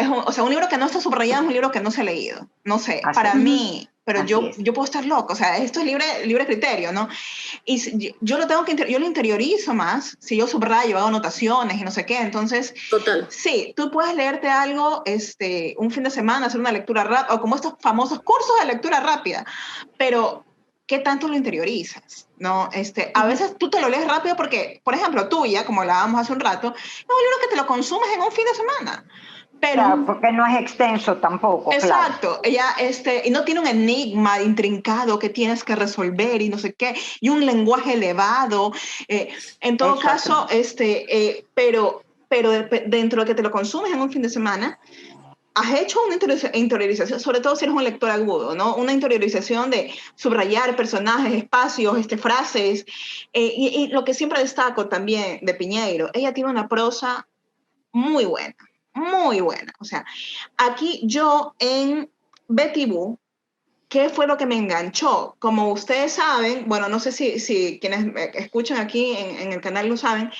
un libro que no está subrayado es un libro que no se ha leído. No sé, para mí... Pero yo puedo estar loco, o sea, esto es libre criterio, ¿no? Y yo lo interiorizo más si yo subrayo, hago anotaciones y no sé qué, entonces... Total. Sí, tú puedes leerte algo un fin de semana, hacer una lectura rápida, o como estos famosos cursos de lectura rápida, pero ¿qué tanto lo interiorizas? ¿No? A veces tú te lo lees rápido porque, por ejemplo, tuya, como hablábamos hace un rato, es un libro que te lo consumes en un fin de semana. Pero, claro, porque no es extenso tampoco. exacto, claro. ella y no tiene un enigma intrincado que tienes que resolver y no sé qué, y un lenguaje elevado. En todo caso, pero dentro de que te lo consumes en un fin de semana, has hecho una interiorización, sobre todo si eres un lector agudo, ¿no? Una interiorización de subrayar personajes, espacios, frases. Y lo que siempre destaco también de Piñeiro, ella tiene una prosa muy buena, muy buena. O sea, aquí yo en Betty Boo, ¿qué fue lo que me enganchó? Como ustedes saben, bueno, no sé si quienes escuchan aquí en el canal lo saben,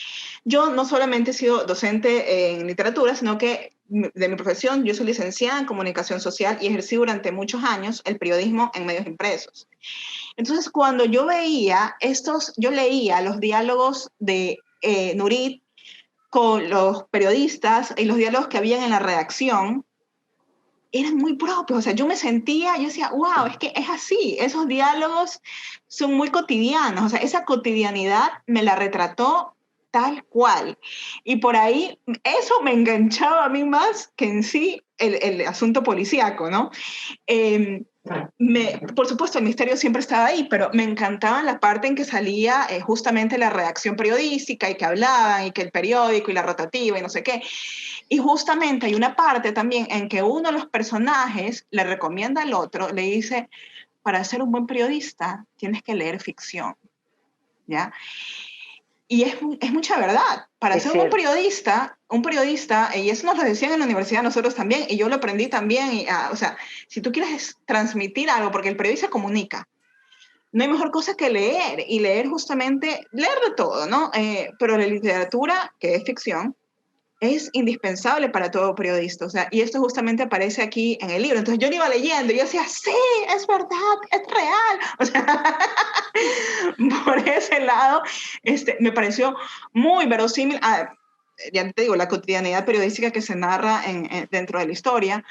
yo no solamente he sido docente en literatura, sino que de mi profesión, yo soy licenciada en comunicación social y ejercí durante muchos años el periodismo en medios impresos. Entonces, cuando yo veía yo leía los diálogos de Nurit con los periodistas y los diálogos que habían en la redacción, eran muy propios. O sea, yo decía, wow, es que es así, esos diálogos son muy cotidianos. O sea, esa cotidianidad me la retrató tal cual. Y por ahí, eso me enganchaba a mí más que en sí el asunto policíaco, ¿no? Por supuesto, el misterio siempre estaba ahí, pero me encantaba la parte en que salía justamente la redacción periodística y que hablaban y que el periódico y la rotativa y no sé qué. Y justamente hay una parte también en que uno de los personajes le recomienda al otro, le dice, para ser un buen periodista tienes que leer ficción, ¿ya? Y es mucha verdad. Para ser un periodista, y eso nos lo decían en la universidad nosotros también, y yo lo aprendí también, o sea, si tú quieres transmitir algo, porque el periodista comunica, no hay mejor cosa que leer, y leer justamente, leer de todo, ¿no? Pero la literatura, que es ficción, es indispensable para todo periodista, o sea, y esto justamente aparece aquí en el libro. Entonces yo lo iba leyendo y yo decía, sí, es verdad, es real. O sea, por ese lado, me pareció muy verosímil. Ya te digo, la cotidianidad periodística que se narra dentro de la historia,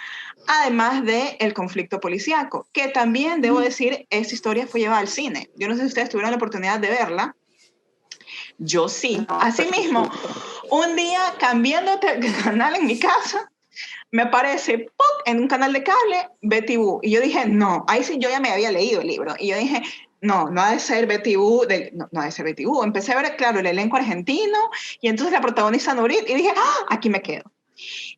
además del conflicto policíaco, que también, debo decir, esta historia fue llevada al cine. Yo no sé si ustedes tuvieron la oportunidad de verla. Yo sí. Asimismo, un día cambiando de canal en mi casa, me aparece ¡pum! En un canal de cable Betty Boo. Y yo dije, no, ahí sí yo ya me había leído el libro. Y yo dije, no ha de ser Betty Boo, no ha de ser Betty Boo. Empecé a ver, claro, el elenco argentino y entonces la protagonista Nurit y dije, ¡ah! Aquí me quedo.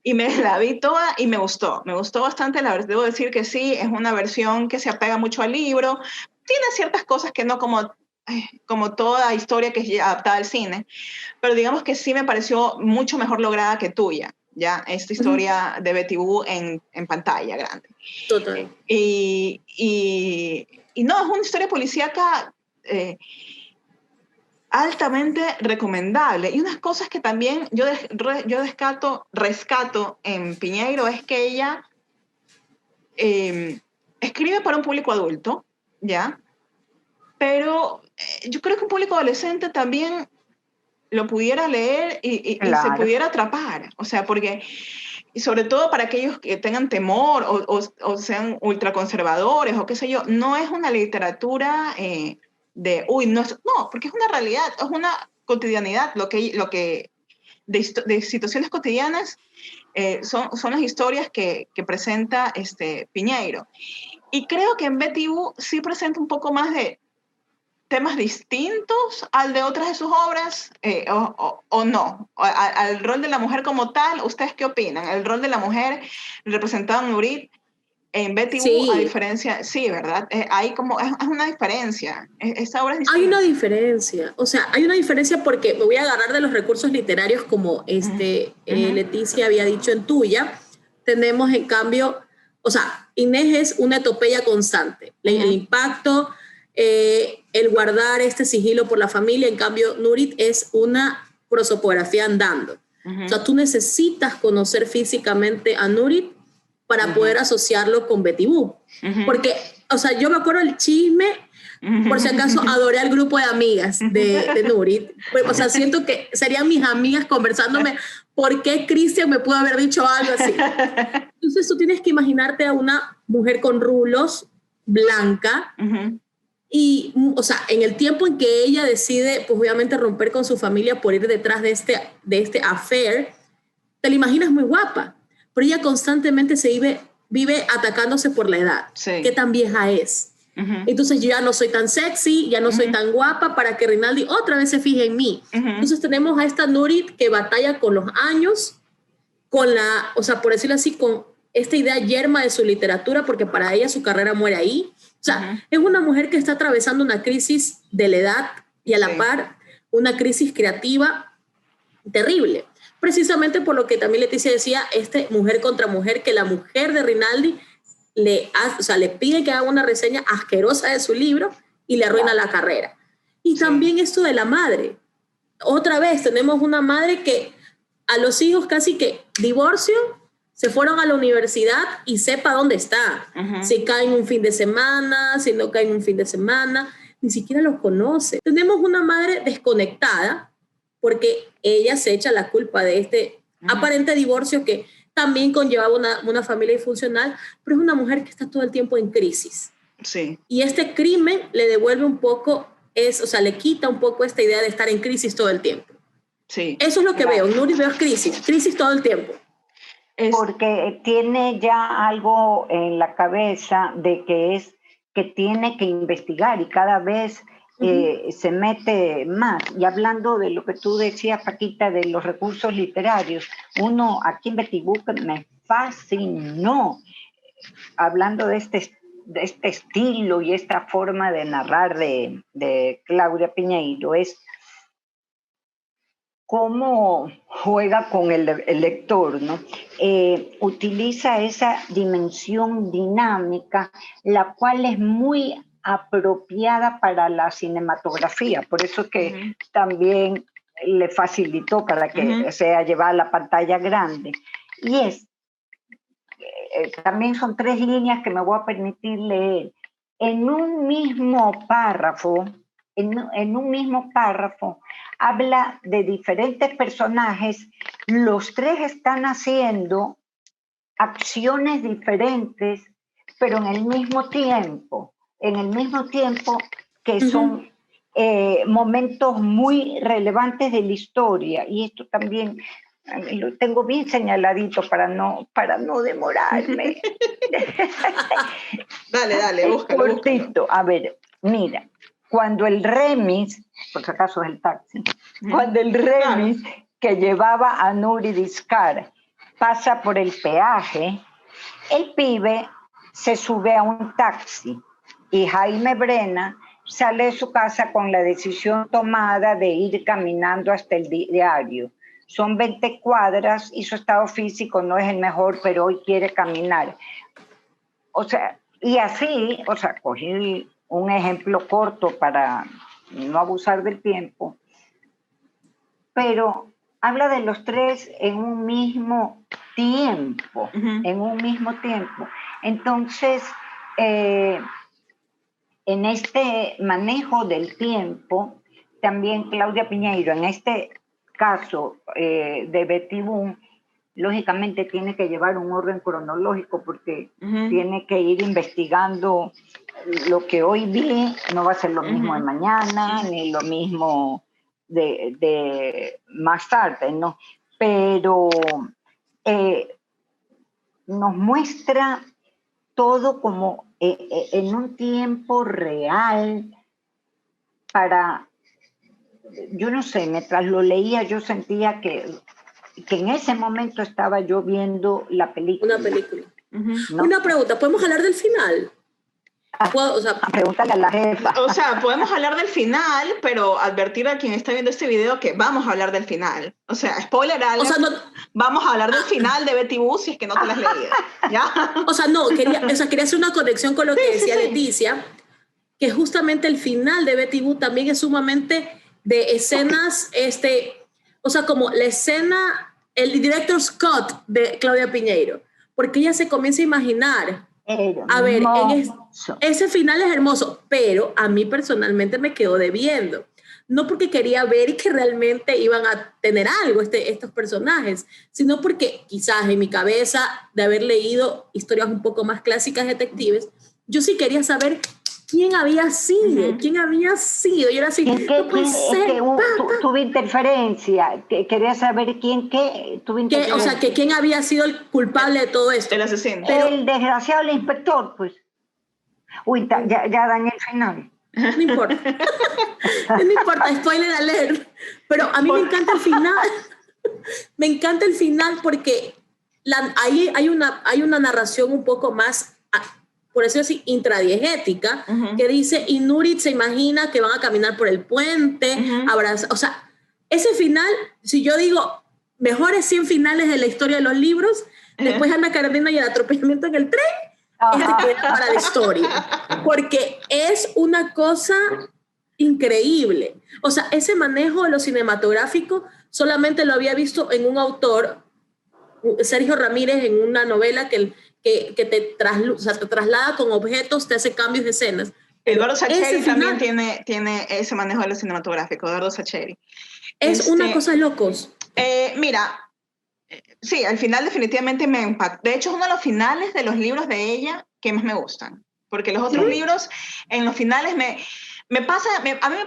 Y me la vi toda y me gustó bastante. La verdad, debo decir que sí, es una versión que se apega mucho al libro. Tiene ciertas cosas que no como toda historia que es adaptada al cine, pero digamos que sí me pareció mucho mejor lograda que tuya, ya, esta historia de Betty Boo en pantalla grande. Total. Y no, es una historia policíaca altamente recomendable. Y unas cosas que también yo rescato en Piñeiro es que ella escribe para un público adulto, ¿ya? Pero yo creo que un público adolescente también lo pudiera leer y se pudiera atrapar. O sea, porque, y sobre todo para aquellos que tengan temor o sean ultraconservadores o qué sé yo, no es una literatura no, porque es una realidad, es una cotidianidad, de situaciones cotidianas son las historias que presenta Piñeiro. Y creo que en Betty Boo sí presenta un poco más de temas distintos al de otras de sus obras o no, al rol de la mujer como tal. ¿Ustedes qué opinan? El rol de la mujer representado en Nurit en Betty Boo, a diferencia, sí, ¿verdad? Hay como, es una diferencia. Esta obra es distinta. Hay una diferencia, o sea, hay una diferencia porque me voy a agarrar de los recursos literarios como Leticia había dicho en tuya. Tenemos en cambio, o sea, Inés es una epopeya constante, el impacto, el guardar este sigilo por la familia. En cambio, Nurit es una prosopografía andando. O sea, tú necesitas conocer físicamente a Nurit para poder asociarlo con Betty Boo. Porque, o sea, yo me acuerdo del chisme, por si acaso adoré al grupo de amigas de Nurit. O sea, siento que serían mis amigas conversándome por qué Cristian me pudo haber dicho algo así. Entonces tú tienes que imaginarte a una mujer con rulos, blanca, y, o sea, en el tiempo en que ella decide, pues obviamente romper con su familia por ir detrás de este affair, te la imaginas muy guapa. pero ella constantemente vive atacándose por la edad. Sí. ¿Qué tan vieja es? Entonces yo ya no soy tan sexy, ya no soy tan guapa para que Rinaldi otra vez se fije en mí. Entonces tenemos a esta Nurit que batalla con los años, con la, o sea, por decirlo así, con esta idea yerma de su literatura, porque para ella su carrera muere ahí. O sea, es una mujer que está atravesando una crisis de la edad y a la par una crisis creativa terrible. Precisamente por lo que también Leticia decía, mujer contra mujer, que la mujer de Rinaldi le pide que haga una reseña asquerosa de su libro y le arruina la carrera. Y también esto de la madre. Otra vez tenemos una madre que a los hijos casi que divorcio, se fueron a la universidad y sepa dónde está. Si caen un fin de semana, si no caen un fin de semana, ni siquiera los conoce. Tenemos una madre desconectada porque ella se echa la culpa de este aparente divorcio que también conllevaba una familia disfuncional, pero es una mujer que está todo el tiempo en crisis. Sí. Y este crimen le devuelve un poco, le quita un poco esta idea de estar en crisis todo el tiempo. Sí. Eso es lo que veo. Nurit veo crisis todo el tiempo. Porque tiene ya algo en la cabeza de que tiene que investigar y cada vez se mete más. Y hablando de lo que tú decías, Paquita, de los recursos literarios, uno aquí en Betty Book me fascinó, hablando de este estilo y esta forma de narrar de Claudia Piñeiro, es cómo juega con el lector, ¿no? Utiliza esa dimensión dinámica, la cual es muy apropiada para la cinematografía, por eso que también le facilitó para que sea llevada a la pantalla grande. Y también son 3 líneas que me voy a permitir leer. En un mismo párrafo, habla de diferentes personajes, los 3 están haciendo acciones diferentes, pero en el mismo tiempo que son momentos muy relevantes de la historia. Y esto también lo tengo bien señaladito para no demorarme. Dale, búscalo. A ver, mira, cuando el remis, por si acaso es el taxi, cuando el remis que llevaba a Nuri Discar pasa por el peaje, el pibe se sube a un taxi y Jaime Brena sale de su casa con la decisión tomada de ir caminando hasta el diario. Son 20 cuadras y su estado físico no es el mejor, pero hoy quiere caminar. Cogí un ejemplo corto para no abusar del tiempo, pero habla de los 3 en un mismo tiempo, Entonces, en este manejo del tiempo, también Claudia Piñeiro, en este caso de Betty Boom, lógicamente tiene que llevar un orden cronológico porque tiene que ir investigando lo que hoy vi, no va a ser lo mismo de mañana, ni lo mismo de más tarde, ¿no? Pero nos muestra todo como en un tiempo real yo no sé, mientras lo leía yo sentía que en ese momento estaba yo viendo la película. Una película. ¿No? Una pregunta, ¿podemos hablar del final? Pregúntale a la jefa. Podemos hablar del final, pero advertir a quien está viendo este video que vamos a hablar del final. Spoiler alert, vamos a hablar del final de Betty Boo si es que no te la has leído. ¿Ya? Quería hacer una conexión con lo que decía Leticia, que justamente el final de Betty Boo también es sumamente de escenas, como la escena, el director's cut de Claudia Piñeiro, porque ella se comienza a imaginar. A ver, ese final es hermoso, pero a mí personalmente me quedó debiendo. No porque quería ver que realmente iban a tener algo estos personajes, sino porque quizás en mi cabeza, de haber leído historias un poco más clásicas detectives, yo sí quería saber quién había sido, quién había sido. Yo era así, no puede ser. Tuve interferencia, quería saber quién tuve interferencia. O sea, que quién había sido el culpable de todo esto. El asesino. El desgraciado, el inspector, pues. Uy, ya dañé el final. No importa. No importa, spoiler alert. Pero a mí me encanta el final. Me encanta el final porque ahí hay una narración un poco más, por decirlo así, intradiegética, que dice, y Nurit se imagina que van a caminar por el puente, o sea, ese final, si yo digo, mejores 100 finales de la historia de los libros, después Ana Karenina y el atropellamiento en el tren, queda para la historia, porque es una cosa increíble. O sea, ese manejo de lo cinematográfico solamente lo había visto en un autor, Sergio Ramírez, en una novela que te traslada con objetos, te hace cambios de escenas. Eduardo Sacheri también tiene ese manejo de lo cinematográfico, Eduardo Sacheri. Es una cosa de locos. Mira, sí, al final definitivamente me impactó. De hecho, es uno de los finales de los libros de ella que más me gustan, porque los otros libros, en los finales a mí me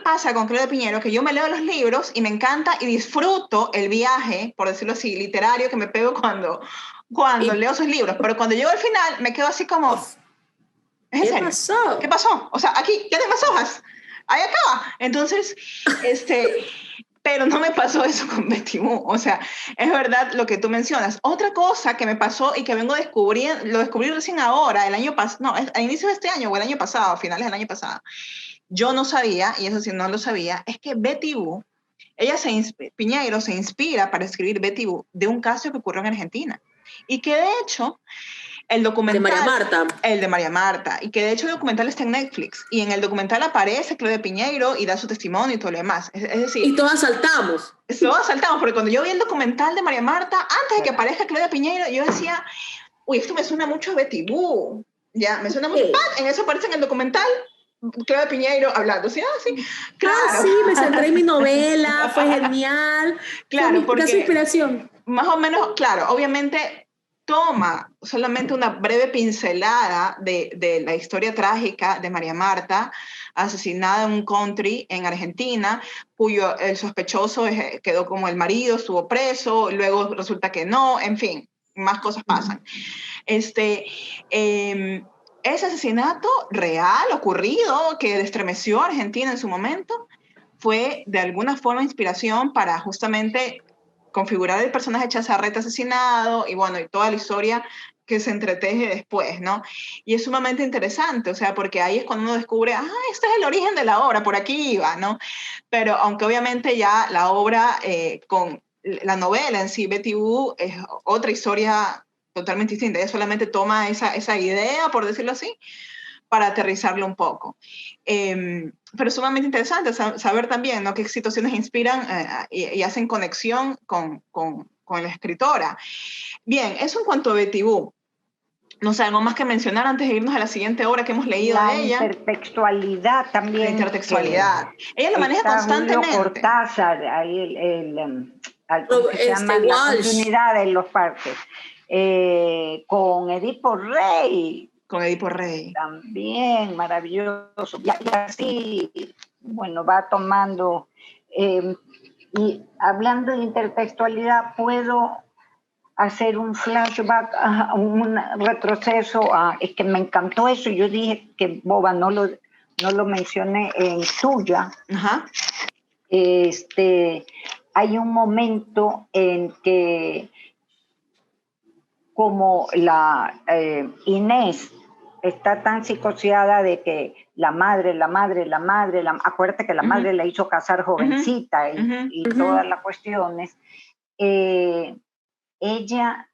pasa con Claudia Piñero que yo me leo los libros y me encanta y disfruto el viaje, por decirlo así, literario que me pego cuando leo sus libros, pero cuando llego al final me quedo así como, ¿es en serio? Pasó? ¿Qué pasó? O sea, aquí ya tengo más hojas, ahí acaba. Entonces, pero no me pasó eso con Betty Boo. O sea, es verdad lo que tú mencionas. Otra cosa que me pasó y que vengo descubriendo, lo descubrí recién ahora, el año pasado, no, a inicio de este año o el año pasado, a finales del año pasado, yo no sabía, y eso sí no lo sabía, es que Betty Boo, Piñeiro se inspira para escribir Betty Boo de un caso que ocurrió en Argentina. Y que de hecho, el documental... De María Marta. El de María Marta. Y que de hecho el documental está en Netflix. Y en el documental aparece Claudia Piñeiro y da su testimonio y todo lo demás. Es decir... Y todas saltamos. Todas saltamos, porque cuando yo vi el documental de María Marta, antes de que aparezca Claudia Piñeiro, yo decía, uy, esto me suena mucho a Betty Boo. Ya, me suena mucho... En eso aparece en el documental Claudia Piñeiro hablando. Sí, claro. Sí, me centré en mi novela, fue genial. Claro, porque... Esa inspiración. Más o menos, claro, obviamente toma solamente una breve pincelada de la historia trágica de María Marta, asesinada en un country en Argentina, cuyo el sospechoso quedó como el marido, estuvo preso, luego resulta que no, en fin, más cosas pasan. Ese asesinato real, ocurrido, que estremeció a Argentina en su momento, fue de alguna forma inspiración para justamente configurar el personaje de Chazarreta asesinado y bueno, y toda la historia que se entreteje después, ¿no? Y es sumamente interesante, o sea, porque ahí es cuando uno descubre, este es el origen de la obra, por aquí iba, ¿no? Pero aunque obviamente ya la obra con la novela en sí, Betty Boo, es otra historia totalmente distinta. Ella solamente toma esa idea, por decirlo así, para aterrizarlo un poco. Pero es sumamente interesante saber también, ¿no?, qué situaciones inspiran y hacen conexión con la escritora. Bien, eso en cuanto a Betty Boo. No sé, algo más que mencionar antes de irnos a la siguiente obra que hemos leído de ella. La intertextualidad también. La intertextualidad. Ella lo maneja constantemente. Julio Cortázar, ahí se llama La continuidad en los parques. Con Edipo Rey. Con Edipo Rey. También, maravilloso. Y así, bueno, va tomando... y hablando de intertextualidad, puedo hacer un flashback, un retroceso. Es que me encantó eso. Yo dije que, boba, no lo mencioné en tuya. Ajá. Hay un momento en que, como la Inés está tan psicoseada de que la madre, acuérdate que la madre la hizo casar jovencita y todas las cuestiones, ella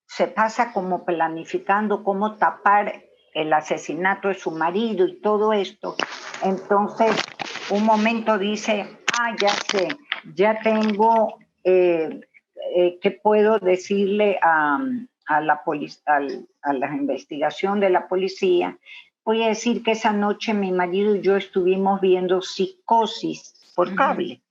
se pasa como planificando cómo tapar el asesinato de su marido y todo esto. Entonces, un momento dice, ya sé, ya tengo, ¿qué puedo decirle a la investigación de la policía? Voy a decir que esa noche mi marido y yo estuvimos viendo Psicosis por cable.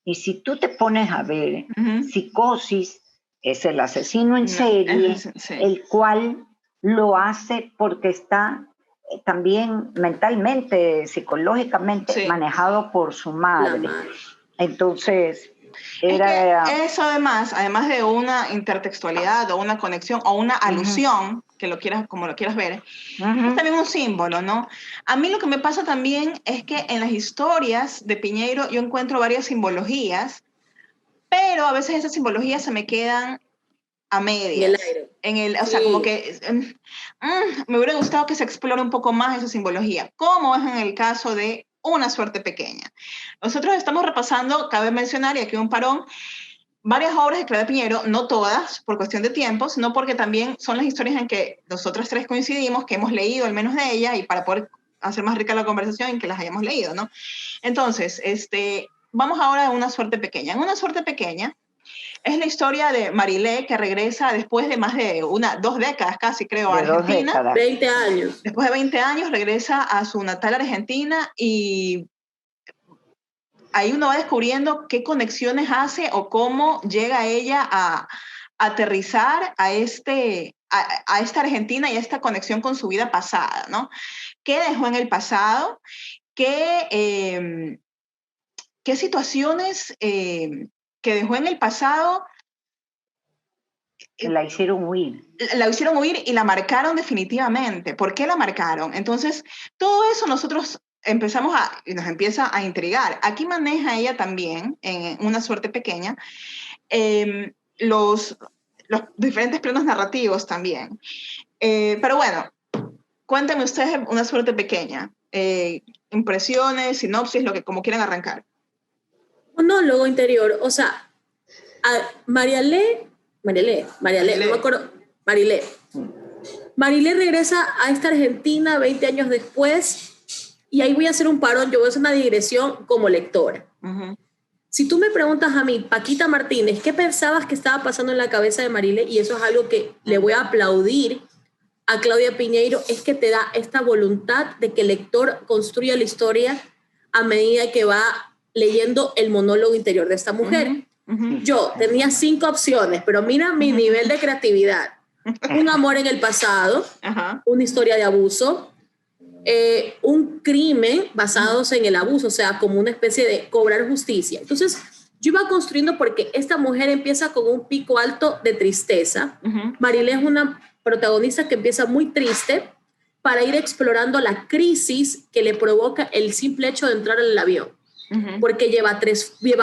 Y si tú te pones a ver, Psicosis es el asesino en serie, el cual lo hace porque está también mentalmente, psicológicamente, Sí. manejado por su La madre. madre. Entonces, Es era... que eso además de una intertextualidad o una conexión o una alusión, que lo quieras, como lo quieras ver, es también un símbolo, ¿no? A mí lo que me pasa también es que en las historias de Piñeiro yo encuentro varias simbologías, pero a veces esas simbologías se me quedan a En el medias. aire. O sea, como Sí. que me hubiera gustado que se explore un poco más esa simbología, como es en el caso de Una suerte pequeña. Nosotros estamos repasando, cabe mencionar, y aquí un parón, varias obras de Claudia Piñero, no todas por cuestión de tiempo, sino porque también son las historias en que nosotras tres coincidimos, que hemos leído al menos de ella, y para poder hacer más rica la conversación en que las hayamos leído, ¿no? Entonces, vamos ahora a Una suerte pequeña. En Una suerte pequeña es la historia de Marilé, que regresa después de más de 2 décadas casi, creo, a de 2 Argentina. décadas. 20 años. Después de 20 años regresa a su natal Argentina y ahí uno va descubriendo qué conexiones hace o cómo llega ella a aterrizar a esta Argentina y a esta conexión con su vida pasada, ¿no? ¿Qué dejó en el pasado? ¿Qué situaciones que dejó en el pasado La hicieron huir. la hicieron huir y la marcaron definitivamente? ¿Por qué la marcaron? Entonces, todo eso nosotros nos empieza a intrigar. Aquí maneja ella también, en Una suerte pequeña, los diferentes planos narrativos también. Pero bueno, cuéntenme ustedes Una suerte pequeña. Impresiones, sinopsis, lo que como quieran arrancar. Monólogo interior, o sea, Marilé, no me acuerdo, Marilé regresa a esta Argentina 20 años después y ahí voy a hacer un parón, yo voy a hacer una digresión como lectora. Uh-huh. Si tú me preguntas a mí, Paquita Martínez, ¿qué pensabas que estaba pasando en la cabeza de Marilé? Y eso es algo que le voy a aplaudir a Claudia Piñeiro, es que te da esta voluntad de que el lector construya la historia a medida que va leyendo el monólogo interior de esta mujer. Uh-huh. Uh-huh. Yo tenía 5 opciones, pero mira mi nivel de creatividad. Un amor en el pasado, Uh-huh. una historia de abuso, un crimen basados en el abuso, o sea, como una especie de cobrar justicia. Entonces, yo iba construyendo porque esta mujer empieza con un pico alto de tristeza. Uh-huh. Marilé es una protagonista que empieza muy triste para ir explorando la crisis que le provoca el simple hecho de entrar en el avión. Uh-huh. Porque lleva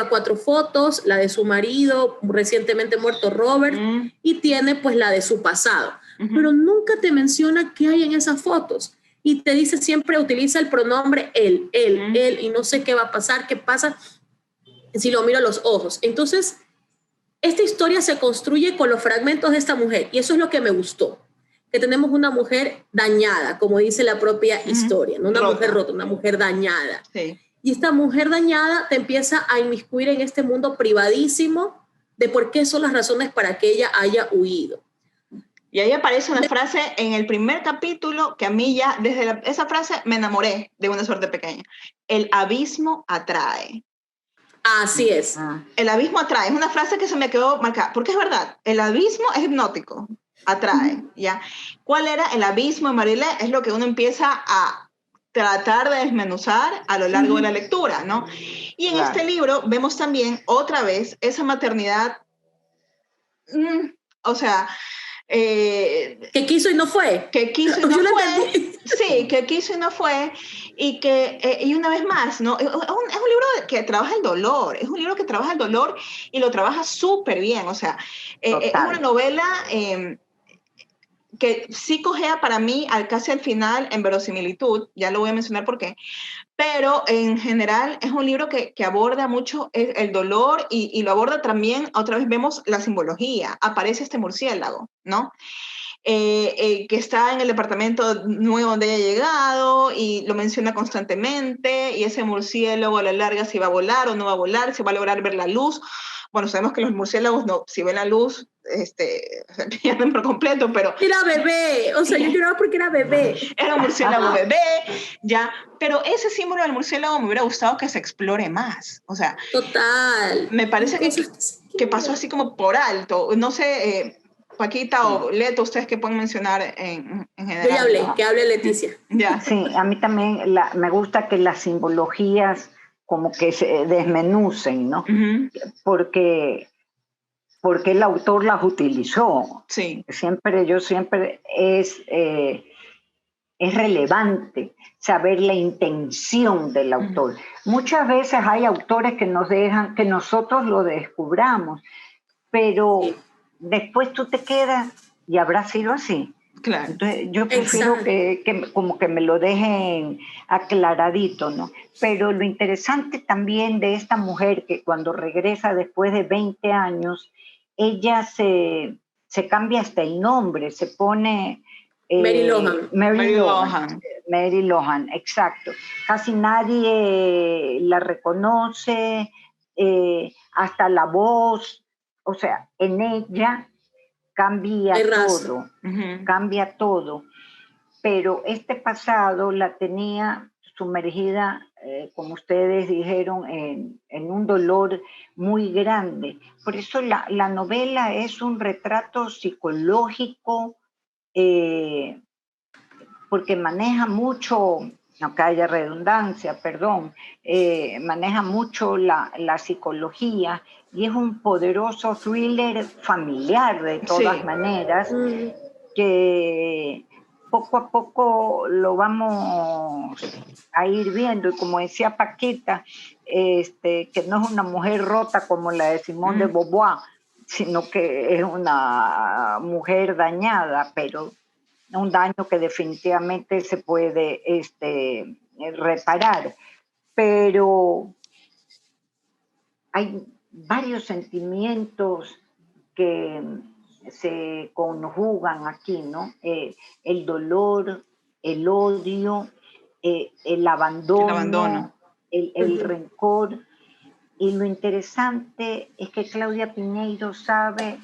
4 fotos, la de su marido, recientemente muerto Robert, uh-huh, y tiene pues la de su pasado. Uh-huh. Pero nunca te menciona qué hay en esas fotos. Y te dice siempre, utiliza el pronombre él, uh-huh, él, y no sé qué va a pasar, qué pasa si lo miro a los ojos. Entonces, esta historia se construye con los fragmentos de esta mujer, y eso es lo que me gustó, que tenemos una mujer dañada, como dice la propia uh-huh historia, no una mujer rota, una mujer dañada. Sí. Y esta mujer dañada te empieza a inmiscuir en este mundo privadísimo de por qué son las razones para que ella haya huido. Y ahí aparece una frase en el primer capítulo que a mí ya, desde esa frase, me enamoré de Una suerte pequeña. El abismo atrae. Así es. El abismo atrae. Es una frase que se me quedó marcada. Porque es verdad, el abismo es hipnótico. Atrae, ¿ya? ¿Cuál era el abismo de Marilé? Es lo que uno empieza a tratar de desmenuzar a lo largo de la lectura, ¿no? Y en este libro vemos también otra vez esa maternidad, o sea... que quiso y no fue. Que quiso y no fue. Sí, que quiso y no fue. Y que, y una vez más, ¿no? Es un libro que trabaja el dolor, es un libro que trabaja el dolor y lo trabaja súper bien, o sea, es una novela... que sí cojea para mí casi al final en verosimilitud, ya lo voy a mencionar por qué, pero en general es un libro que aborda mucho el dolor y lo aborda también, otra vez vemos la simbología, aparece este murciélago, ¿no? Que está en el departamento nuevo donde haya llegado y lo menciona constantemente, y ese murciélago a la larga si va a volar o no va a volar, si va a lograr ver la luz. Bueno, sabemos que los murciélagos no, si ven la luz, se pierden por completo, pero... Era bebé, o sea, yo lloraba porque era bebé. Era un murciélago bebé, ya, pero ese símbolo del murciélago me hubiera gustado que se explore más, o sea... Total. Me parece que pasó así como por alto, no sé... Paquita o Leto, ustedes que pueden mencionar en general. Yo ya hablé, que hable Leticia. Ya. Sí, a mí también me gusta que las simbologías como que se desmenucen, ¿no? Uh-huh. Porque el autor las utilizó. Sí. Yo siempre es relevante saber la intención del autor. Uh-huh. Muchas veces hay autores que nos dejan que nosotros lo descubramos, pero después tú te quedas y habrá sido así. Claro. Entonces, yo prefiero que como que me lo dejen aclaradito, ¿no? Pero lo interesante también de esta mujer que cuando regresa después de 20 años, ella se cambia hasta el nombre, se pone... Mary Lohan. Mary Lohan, exacto. Casi nadie la reconoce, hasta la voz, o sea, en ella cambia todo, uh-huh. Cambia todo. Pero este pasado la tenía sumergida, como ustedes dijeron, en un dolor muy grande. Por eso la novela es un retrato psicológico, porque maneja mucho, no que haya redundancia, perdón, maneja mucho la psicología y es un poderoso thriller familiar de todas maneras, que poco a poco lo vamos a ir viendo. Y como decía Paquita, que no es una mujer rota como la de Simone de Beauvoir, sino que es una mujer dañada, pero un daño que definitivamente se puede reparar. Pero hay varios sentimientos que se conjugan aquí, ¿no? El dolor, el odio, el abandono. El rencor. Y lo interesante es que Claudia Piñeiro sabe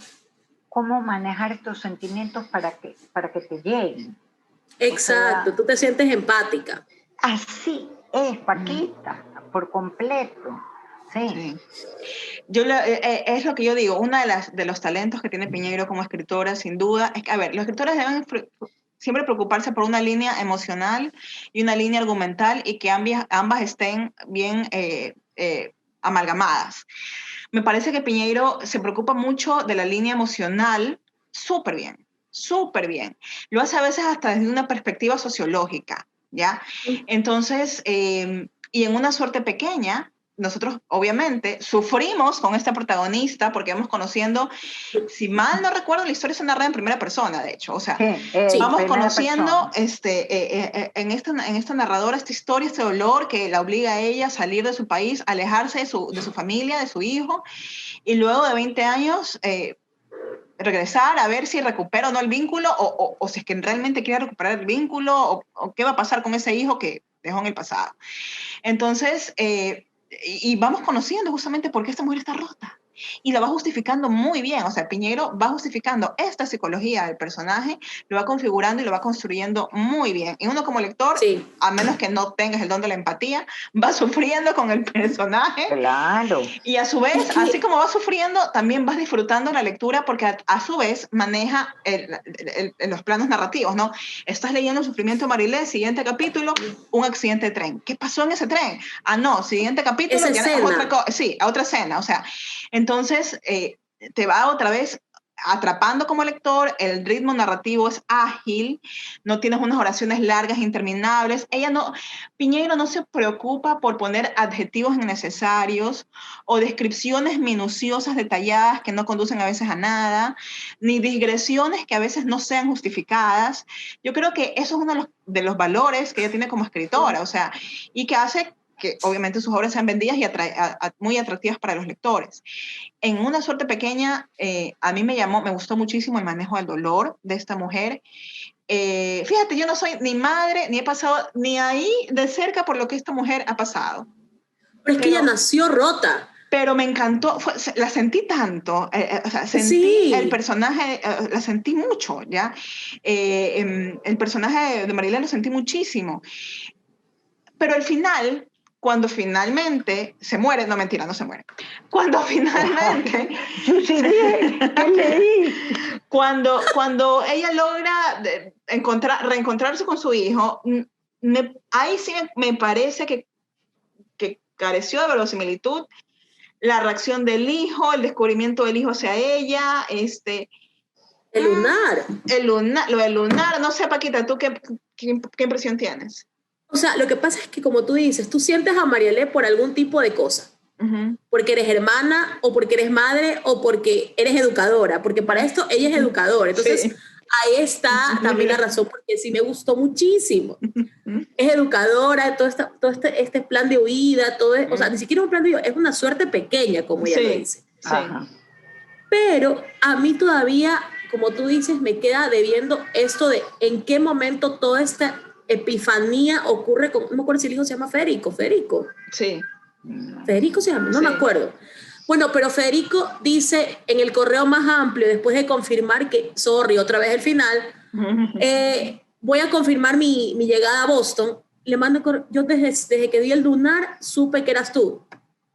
cómo manejar estos sentimientos para que te lleguen. Exacto, o sea, tú te sientes empática. Así es, Paquita, por completo. Sí. Sí. Yo es lo que yo digo, uno de los talentos que tiene Piñeiro como escritora, sin duda, es que, a ver, los escritores deben siempre preocuparse por una línea emocional y una línea argumental y que ambas estén bien amalgamadas. Me parece que Piñeiro se preocupa mucho de la línea emocional, súper bien, súper bien. Lo hace a veces hasta desde una perspectiva sociológica, ¿ya? Entonces, y en una suerte pequeña, nosotros obviamente sufrimos con esta protagonista porque vamos conociendo, si mal no recuerdo, la historia se narra en primera persona, de hecho, o sea, vamos conociendo en esta narradora esta historia, este dolor que la obliga a ella a salir de su país, a alejarse de su familia, de su hijo, y luego de 20 años regresar a ver si recupera o no el vínculo, o si es que realmente quiere recuperar el vínculo, o qué va a pasar con ese hijo que dejó en el pasado. Entonces, y vamos conociendo justamente por qué esta mujer está rota. Y la va justificando muy bien. O sea, Piñeiro va justificando esta psicología del personaje, lo va configurando y lo va construyendo muy bien. Y uno como lector, a menos que no tengas el don de la empatía, va sufriendo con el personaje. Claro. Y a su vez, así como va sufriendo, también vas disfrutando la lectura porque a su vez maneja los planos narrativos, ¿no? Estás leyendo el sufrimiento de Marilé, siguiente capítulo, un accidente de tren. ¿Qué pasó en ese tren? Ah, no, siguiente capítulo, otra escena. O sea, entonces te va otra vez atrapando como lector, el ritmo narrativo es ágil, no tienes unas oraciones largas interminables. Piñeiro no se preocupa por poner adjetivos innecesarios o descripciones minuciosas, detalladas, que no conducen a veces a nada, ni digresiones que a veces no sean justificadas. Yo creo que eso es uno de los valores que ella tiene como escritora, o sea, y que hace que obviamente sus obras sean vendidas y muy atractivas para los lectores. En una suerte pequeña, a mí me gustó muchísimo el manejo del dolor de esta mujer. Fíjate, yo no soy ni madre, ni he pasado ni ahí de cerca por lo que esta mujer ha pasado. Pero es que ella nació rota. Pero me encantó, la sentí tanto, o sea, sentí el personaje, la sentí mucho, ¿ya? El personaje de Marilé lo sentí muchísimo. Pero al final, cuando finalmente se muere, no, mentira, no se muere. Cuando finalmente... Yo sí dije, ¿qué leí? Cuando ella logra reencontrarse con su hijo, ahí sí me parece que careció de verosimilitud la reacción del hijo, el descubrimiento del hijo hacia ella, El lunar. Lo del lunar, no sé, Paquita, ¿tú qué impresión tienes? O sea, lo que pasa es que, como tú dices, tú sientes a Marielé por algún tipo de cosa. Porque eres hermana, o porque eres madre, o porque eres educadora, porque para esto ella es educadora. Entonces, sí, ahí está también la razón, porque sí me gustó muchísimo. Es educadora, todo este plan de huida, o sea, ni siquiera un plan de huida, es una suerte pequeña, como ella lo dice. Sí. Pero a mí todavía, como tú dices, me queda debiendo esto de en qué momento toda esta epifanía ocurre con, no me acuerdo si el hijo se llama Federico. Sí. Federico se llama, no me acuerdo. Bueno, pero Federico dice en el correo más amplio, después de confirmar que, otra vez el final, voy a confirmar mi llegada a Boston, le mando correo, yo desde que di el lunar supe que eras tú.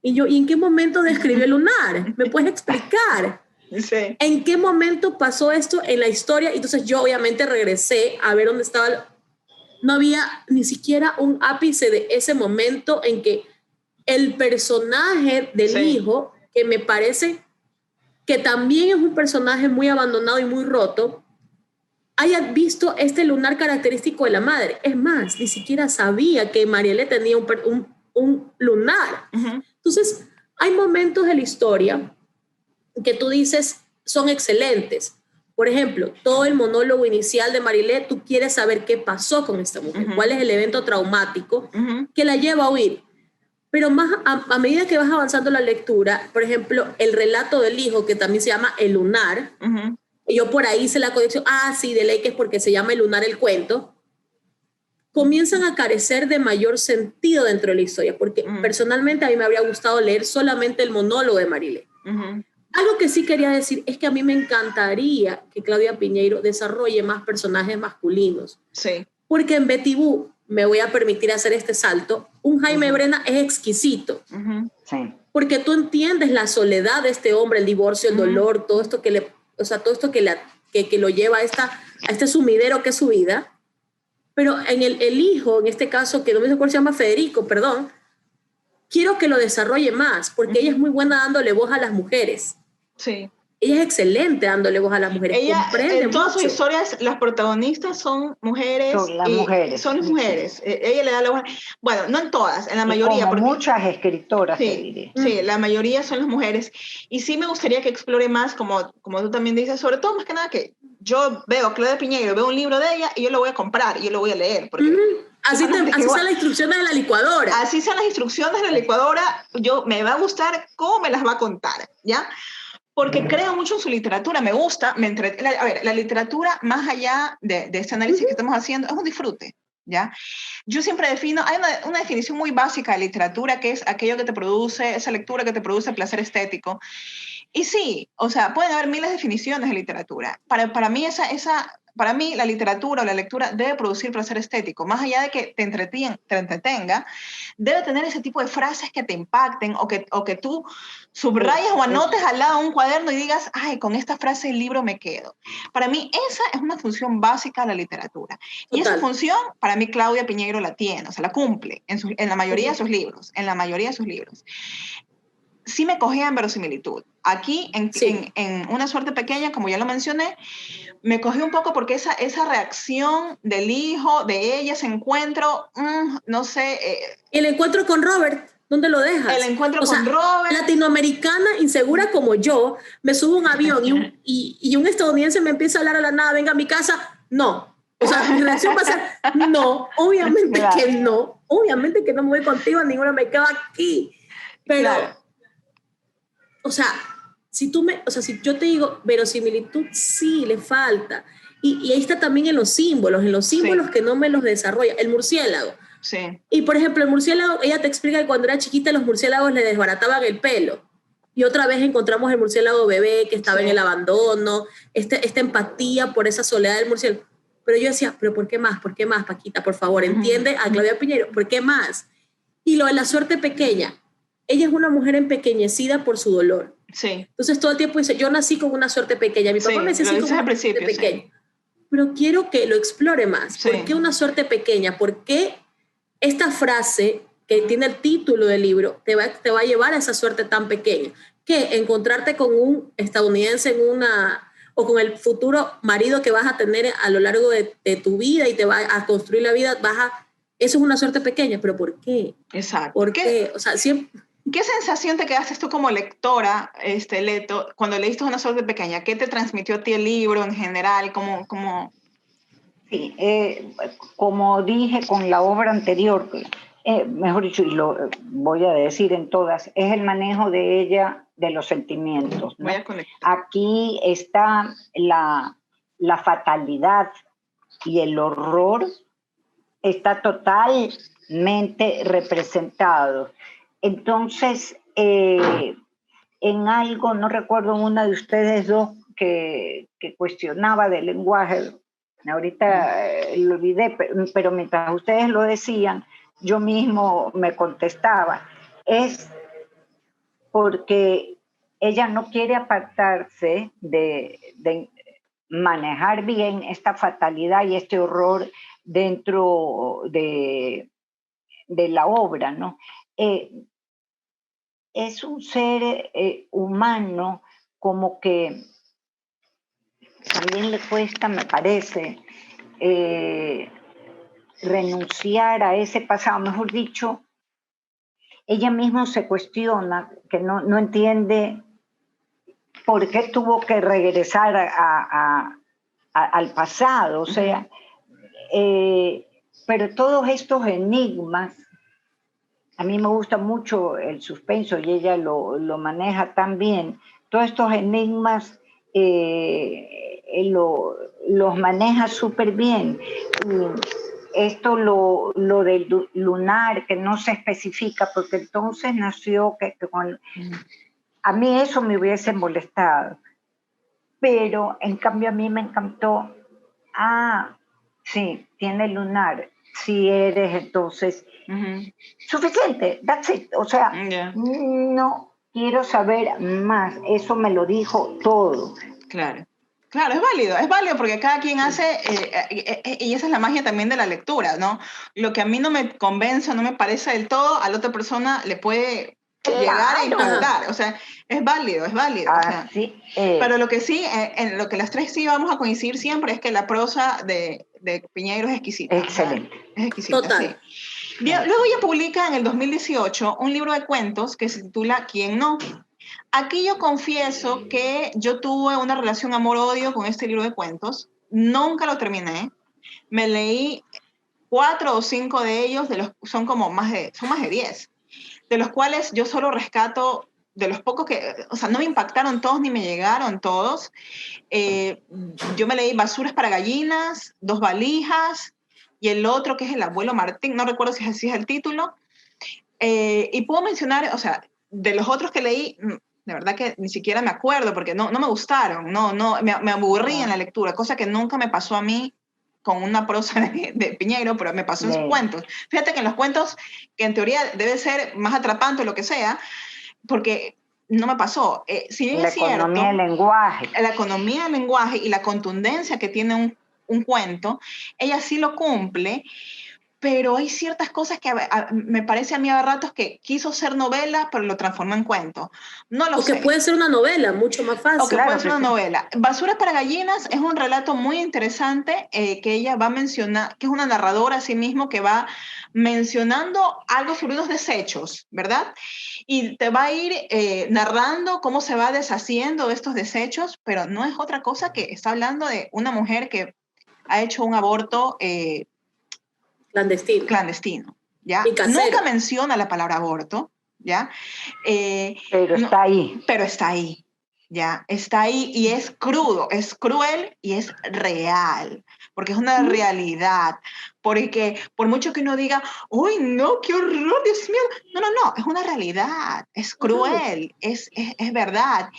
Y yo, ¿y en qué momento describió el lunar? ¿Me puedes explicar? Sí. ¿En qué momento pasó esto en la historia? Entonces yo obviamente regresé a ver dónde estaba. No había ni siquiera un ápice de ese momento en que el personaje del hijo, que me parece que también es un personaje muy abandonado y muy roto, haya visto este lunar característico de la madre. Es más, ni siquiera sabía que Marielé tenía un lunar. Entonces, hay momentos de la historia que tú dices son excelentes. Por ejemplo, todo el monólogo inicial de Marielé, tú quieres saber qué pasó con esta mujer, cuál es el evento traumático que la lleva a huir. Pero más a medida que vas avanzando la lectura, por ejemplo, el relato del hijo, que también se llama El lunar, yo por ahí hice la conexión, sí, de ley que es porque se llama El lunar el cuento, comienzan a carecer de mayor sentido dentro de la historia, porque personalmente a mí me habría gustado leer solamente el monólogo de Marielé. Algo que sí quería decir es que a mí me encantaría que Claudia Piñeiro desarrolle más personajes masculinos. Sí. Porque en Betty Boo, me voy a permitir hacer este salto, un Jaime Brena es exquisito. Sí. Porque tú entiendes la soledad de este hombre, el divorcio, el dolor, todo esto que lo lleva a este sumidero que es su vida. Pero en el hijo, en este caso, que no me acuerdo, se llama Federico, perdón, quiero que lo desarrolle más, porque ella es muy buena dándole voz a las mujeres. Sí. Ella es excelente dándole voz a las mujeres. Ella, comprende en todas mucho. sus historias, las protagonistas son mujeres. Son las mujeres. Son mujeres. Ella le da la voz. Bueno, no en todas, en la mayoría. Como muchas escritoras, sí, te diré. Sí, la mayoría son las mujeres. Y sí me gustaría que explore más, como tú también dices, sobre todo más que nada que yo veo a Claudia Piñeiro, veo un libro de ella y yo lo voy a comprar y yo lo voy a leer. Porque así son las instrucciones de la licuadora. Así son las instrucciones de la licuadora. Me va a gustar cómo me las va a contar, ¿ya? Porque creo mucho en su literatura, me gusta, a ver, la literatura, más allá de este análisis que estamos haciendo, es un disfrute, ¿ya? Yo siempre defino, hay una definición muy básica de literatura, que es aquello que te produce, esa lectura que te produce placer estético. Y sí, o sea, pueden haber miles de definiciones de literatura. Para mí para mí la literatura o la lectura debe producir placer estético. Más allá de que te entretenga, debe tener ese tipo de frases que te impacten o que tú subrayes o anotes al lado de un cuaderno y digas, ay, con esta frase del libro me quedo. Para mí esa es una función básica de la literatura. Y esa función, para mí Claudia Piñeiro la tiene, o sea, la cumple en la mayoría de sus libros, Sí me cogía en verosimilitud. Aquí, en Una suerte pequeña, como ya lo mencioné, me cogí un poco porque esa reacción del hijo, de ella, ese encuentro, no sé. El encuentro con Robert, ¿dónde lo dejas? El encuentro con Robert. Latinoamericana, insegura como yo, me subo a un avión y un estadounidense me empieza a hablar a la nada, venga a mi casa, no. O sea, mi reacción va a ser, no, obviamente que no. Obviamente que no me voy contigo, ninguno me quedo aquí. Pero, o sea, si yo te digo verosimilitud, sí, le falta. Y ahí está también en los símbolos que no me los desarrolla. El murciélago. Sí. Y, por ejemplo, el murciélago, ella te explica que cuando era chiquita los murciélagos le desbarataban el pelo. Y otra vez encontramos el murciélago bebé que estaba en el abandono, esta empatía por esa soledad del murciélago. Pero yo decía, ¿pero por qué más? ¿Por qué más, Paquita? Por favor, entiende a Claudia Piñeiro, ¿por qué más? Y lo de la suerte pequeña. Ella es una mujer empequeñecida por su dolor. Sí. Entonces todo el tiempo dice, yo nací con una suerte pequeña. Mi papá me decía así como una suerte pequeña. Sí. Pero quiero que lo explore más. Sí. ¿Por qué una suerte pequeña? ¿Por qué esta frase que tiene el título del libro te va a llevar a esa suerte tan pequeña? Que encontrarte con un estadounidense o con el futuro marido que vas a tener a lo largo de tu vida y te va a construir la vida, eso es una suerte pequeña, pero ¿por qué? Exacto. ¿Por qué? O sea, siempre... ¿Qué sensación te quedaste tú como lectora, Leto, cuando leíste Una suerte pequeña? ¿Qué te transmitió a ti el libro en general? ¿Cómo? Sí, como dije con la obra anterior, mejor dicho, y lo voy a decir en todas, es el manejo de ella de los sentimientos, ¿no? Aquí está la fatalidad y el horror, está totalmente representado. Entonces, en algo, no recuerdo una de ustedes dos que cuestionaba del lenguaje, ahorita lo olvidé, pero mientras ustedes lo decían, yo mismo me contestaba. Es porque ella no quiere apartarse de manejar bien esta fatalidad y este horror dentro de la obra, ¿no? Es un ser humano como que también le cuesta, me parece, renunciar a ese pasado. Mejor dicho, ella misma se cuestiona, que no entiende por qué tuvo que regresar al pasado. O sea, pero todos estos enigmas, a mí me gusta mucho el suspenso y ella lo maneja tan bien. Todos estos enigmas los maneja súper bien. Esto lo del lunar, que no se especifica, porque entonces nació a mí eso me hubiese molestado. Pero en cambio a mí me encantó. Sí, tiene lunar. Si eres entonces suficiente, that's it. O sea, no quiero saber más. Eso me lo dijo todo. Claro, es válido porque cada quien hace, y esa es la magia también de la lectura, ¿no? Lo que a mí no me convence, no me parece del todo, a la otra persona le puede llegar a impactar. O sea, es válido. O sea, pero lo que sí, en lo que las tres sí vamos a coincidir siempre es que la prosa de Piñeiro es exquisita. Excelente. Es exquisita, total. Sí. Luego ella publica en el 2018 un libro de cuentos que se titula ¿Quién no? Aquí yo confieso que yo tuve una relación amor-odio con este libro de cuentos. Nunca lo terminé. Me leí 4 o 5 de ellos, son más de 10, de los cuales yo solo rescato de los pocos que, o sea, no me impactaron todos ni me llegaron todos. Yo me leí Basuras para gallinas, Dos valijas, y el otro que es El abuelo Martín, no recuerdo si así es el título. Y puedo mencionar, o sea, de los otros que leí, de verdad que ni siquiera me acuerdo porque no me gustaron, me aburrí en la lectura, cosa que nunca me pasó a mí con una prosa de Piñeiro, pero me pasó en sus cuentos. Fíjate que en los cuentos, que en teoría debe ser más atrapante o lo que sea, porque no me pasó. Si bien la es cierto, economía del lenguaje. La economía del lenguaje y la contundencia que tiene un cuento, ella sí lo cumple, pero hay ciertas cosas que me parece a mí a ratos que quiso ser novela, pero lo transformó en cuento. No lo sé. O que puede ser una novela, mucho más fácil. O que puede ser una novela. Basuras para gallinas es un relato muy interesante que ella va a mencionar, que es una narradora a sí mismo que va mencionando algo sobre unos desechos, ¿verdad? Y te va a ir narrando cómo se va deshaciendo estos desechos, pero no es otra cosa que está hablando de una mujer que ha hecho un aborto clandestino, ¿ya? Nunca menciona la palabra aborto, ¿ya? Pero está ahí. Pero está ahí, ¿ya? Está ahí y es crudo, es cruel y es real, porque es una realidad, porque por mucho que uno diga, ¡uy, no, qué horror, Dios mío! No, es una realidad, es cruel, es verdad.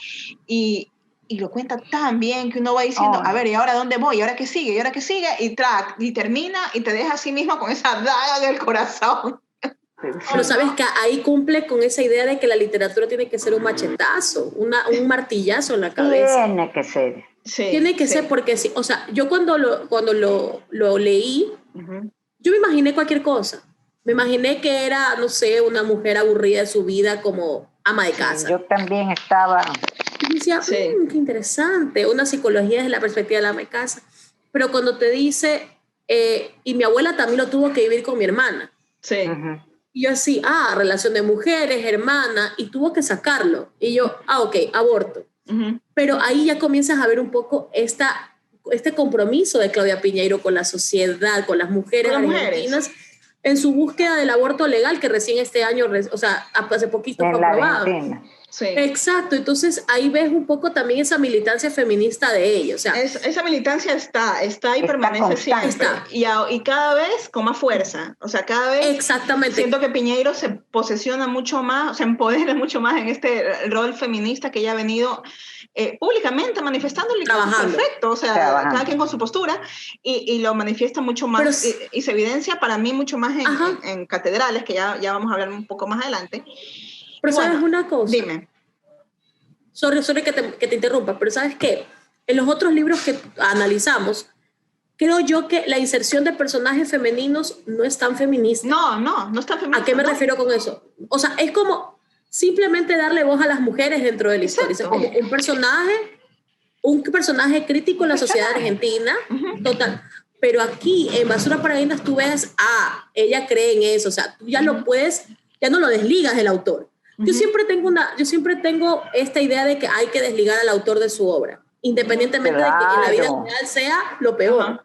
Y lo cuenta tan bien que uno va diciendo, a ver, ¿y ahora dónde voy? ¿Y ahora qué sigue? ¿Y ahora qué sigue? Y termina y te deja a sí mismo con esa daga del corazón. Pero sabes que ahí cumple con esa idea de que la literatura tiene que ser un machetazo, un martillazo en la cabeza. Tiene que ser. Sí, Tiene que ser porque sí. O sea, yo cuando lo leí, yo me imaginé cualquier cosa. Me imaginé que era, no sé, una mujer aburrida de su vida como ama de casa. Yo también estaba... Y decía, qué interesante, una psicología desde la perspectiva de la ama de casa. Pero cuando te dice, y mi abuela también lo tuvo que vivir con mi hermana. Sí. Y yo así, relación de mujeres, hermana, y tuvo que sacarlo. Y yo, ok, aborto. Pero ahí ya comienzas a ver un poco este compromiso de Claudia Piñeiro con la sociedad, con las mujeres argentinas, en su búsqueda del aborto legal, que recién este año, o sea, hace poquito fue aprobado. Sí. Exacto, entonces ahí ves un poco también esa militancia feminista de ellos. O sea, esa militancia está y permanece siempre. Y cada vez con más fuerza. O sea, cada vez exactamente. Siento que Piñeiro se posesiona mucho más, se empodera mucho más en este rol feminista que ella ha venido públicamente manifestando. Trabajando. Perfecto, o sea, cada quien con su postura y lo manifiesta mucho más y se evidencia para mí mucho más en catedrales, que ya vamos a hablar un poco más adelante. Pero ¿sabes una cosa? Dime. Sorry que te interrumpa, pero ¿sabes qué? En los otros libros que analizamos, creo yo que la inserción de personajes femeninos no es tan feminista. No es tan feminista. ¿A qué me refiero con eso? O sea, es como simplemente darle voz a las mujeres dentro de la historia. Es como un personaje crítico en la sociedad argentina, total. Pero aquí, en Basura para Guindas, tú ves, ella cree en eso. O sea, tú ya lo puedes, ya no lo desligas del autor. Yo siempre tengo esta idea de que hay que desligar al autor de su obra, independientemente de que en la vida real sea lo peor.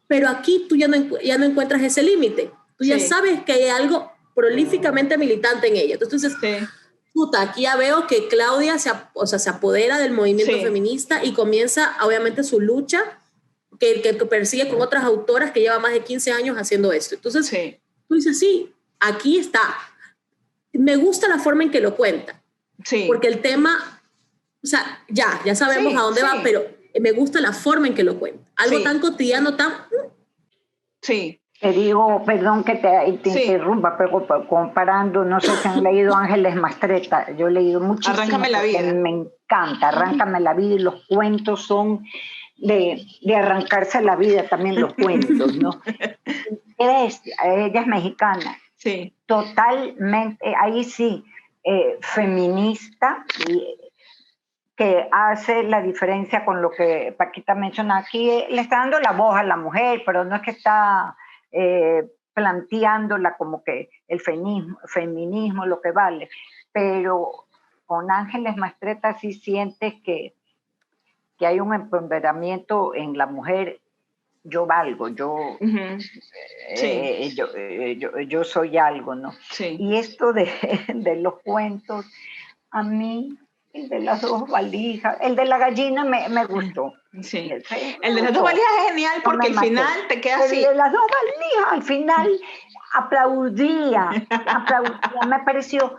Pero aquí tú ya no encuentras ese límite. Tú ya sabes que hay algo prolíficamente militante en ella. Entonces, aquí ya veo que Claudia se apodera del movimiento feminista y comienza, obviamente, su lucha que persigue con otras autoras que lleva más de 15 años haciendo esto. Entonces, tú dices, aquí está. Me gusta la forma en que lo cuenta. Porque el tema, o sea, ya sabemos a dónde va, pero me gusta la forma en que lo cuenta. Algo tan cotidiano, tan... Te digo, perdón que te interrumpa, pero comparando, no sé si han leído Ángeles Mastretta, yo he leído muchísimo. Arráncame la vida. Me encanta, Arráncame la vida, y los cuentos son de arrancarse la vida, también los cuentos, ¿no? Ella es mexicana. Totalmente, ahí sí, feminista, que hace la diferencia con lo que Paquita menciona aquí. Le está dando la voz a la mujer, pero no es que está planteándola como que el feminismo lo que vale. Pero con Ángeles Mastretta sí sientes que hay un empoderamiento en la mujer. Yo valgo, yo soy algo, ¿no? Y esto de los cuentos, a mí, el de las dos valijas, el de la gallina me gustó. El de las dos valijas es genial porque al final te queda así. El de las dos valijas, al final aplaudía, me pareció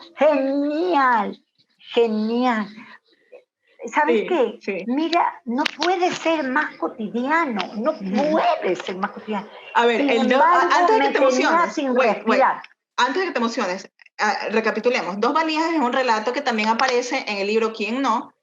genial. ¿Sabes qué? Mira, no puede ser más cotidiano, A ver, antes de que te emociones, antes de que te emociones, recapitulemos. Dos valijas es un relato que también aparece en el libro ¿Quién no?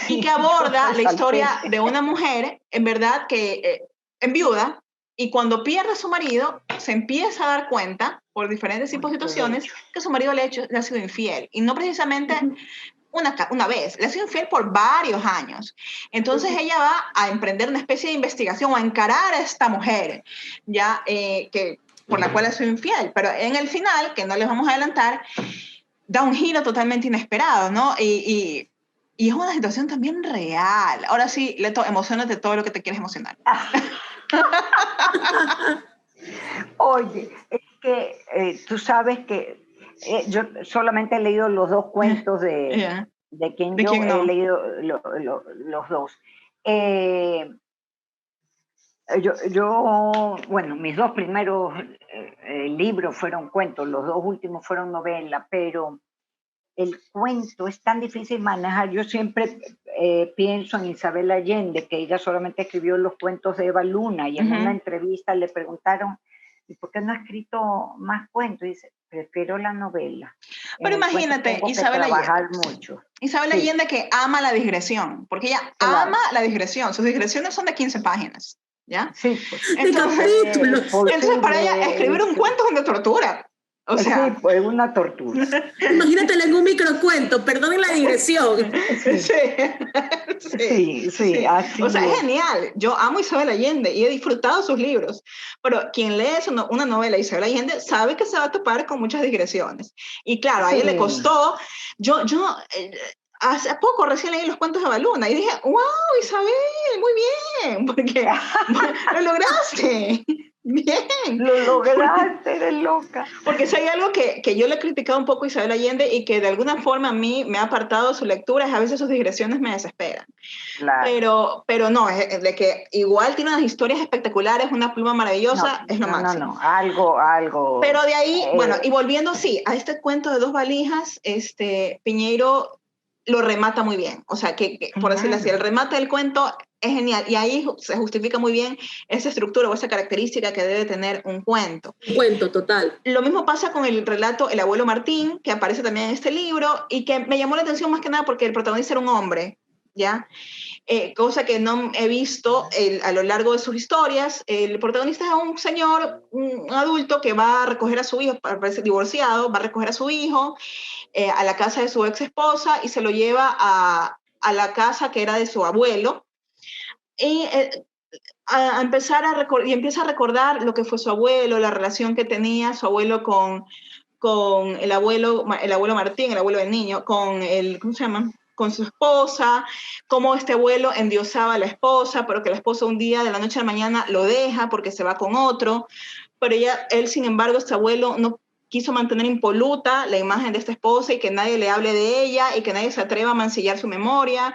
Y que aborda la historia de una mujer, en verdad, que enviuda, y cuando pierde a su marido, se empieza a dar cuenta, por diferentes tipos de situaciones, que su marido le ha sido infiel. Y no precisamente... Una vez, le ha sido infiel por varios años. Entonces ella va a emprender una especie de investigación o a encarar a esta mujer, ya por la cual ha sido infiel. Pero en el final, que no les vamos a adelantar, da un giro totalmente inesperado, ¿no? Y es una situación también real. Ahora sí, Leto, emocionate todo lo que te quieres emocionar. Oye, es que tú sabes que yo solamente he leído los dos cuentos de quien yo he leído los dos. Bueno, mis dos primeros libros fueron cuentos, los dos últimos fueron novelas, pero el cuento es tan difícil manejar. Yo siempre pienso en Isabel Allende, que ella solamente escribió los cuentos de Eva Luna, y en una entrevista le preguntaron, ¿y por qué no ha escrito más cuentos? Y dice, Prefiero la novela. Pero En el cuento imagínate, tengo que Isabel trabajar Allende. mucho. Isabel Sí. Allende que ama la digresión, porque ella Claro. ama la digresión. Sus digresiones son de 15 páginas, ¿ya? Sí, pues. De capítulos. Entonces para ella escribir un Posible. cuento es una tortura. O Sí, sea, pues una tortura. Imagínatela en un microcuento, perdonen la digresión. sí, Sí, sí. así O sea, es es. genial. Yo amo a Isabel Allende y he disfrutado sus libros, pero quien lee una novela de Isabel Allende sabe que se va a topar con muchas digresiones. Y claro, a ella le Sí. costó. Hace poco recién leí los cuentos de Baluna y dije, wow, Isabel, muy bien, porque lo lograste. Bien. Lo lograste, eres loca. Porque si hay algo que yo le he criticado un poco a Isabel Allende y que de alguna forma a mí me ha apartado de su lectura, es a veces sus digresiones me desesperan. Claro. Pero no, es de que igual tiene unas historias espectaculares, una pluma maravillosa, es lo máximo. No, algo. Pero de ahí, bueno, y volviendo, sí, a este cuento de Dos valijas, Piñeiro lo remata muy bien. O sea, que por decirlo así, el remate del cuento es genial. Y ahí se justifica muy bien esa estructura o esa característica que debe tener un cuento. Un cuento, total. Lo mismo pasa con el relato El abuelo Martín, que aparece también en este libro, y que me llamó la atención más que nada porque el protagonista era un hombre, ¿ya? Cosa que no he visto a lo largo de sus historias. El protagonista es un señor, un adulto que va a recoger a su hijo, parece divorciado, va a recoger a su hijo a la casa de su ex esposa y se lo lleva a la casa que era de su abuelo. Y empieza a recordar lo que fue su abuelo, la relación que tenía su abuelo con el abuelo Martín, el abuelo del niño, ¿cómo se llama? Con su esposa, cómo este abuelo endiosaba a la esposa, pero que la esposa un día de la noche a la mañana lo deja porque se va con otro, pero él sin embargo, este abuelo no quiso mantener impoluta la imagen de esta esposa y que nadie le hable de ella y que nadie se atreva a mancillar su memoria.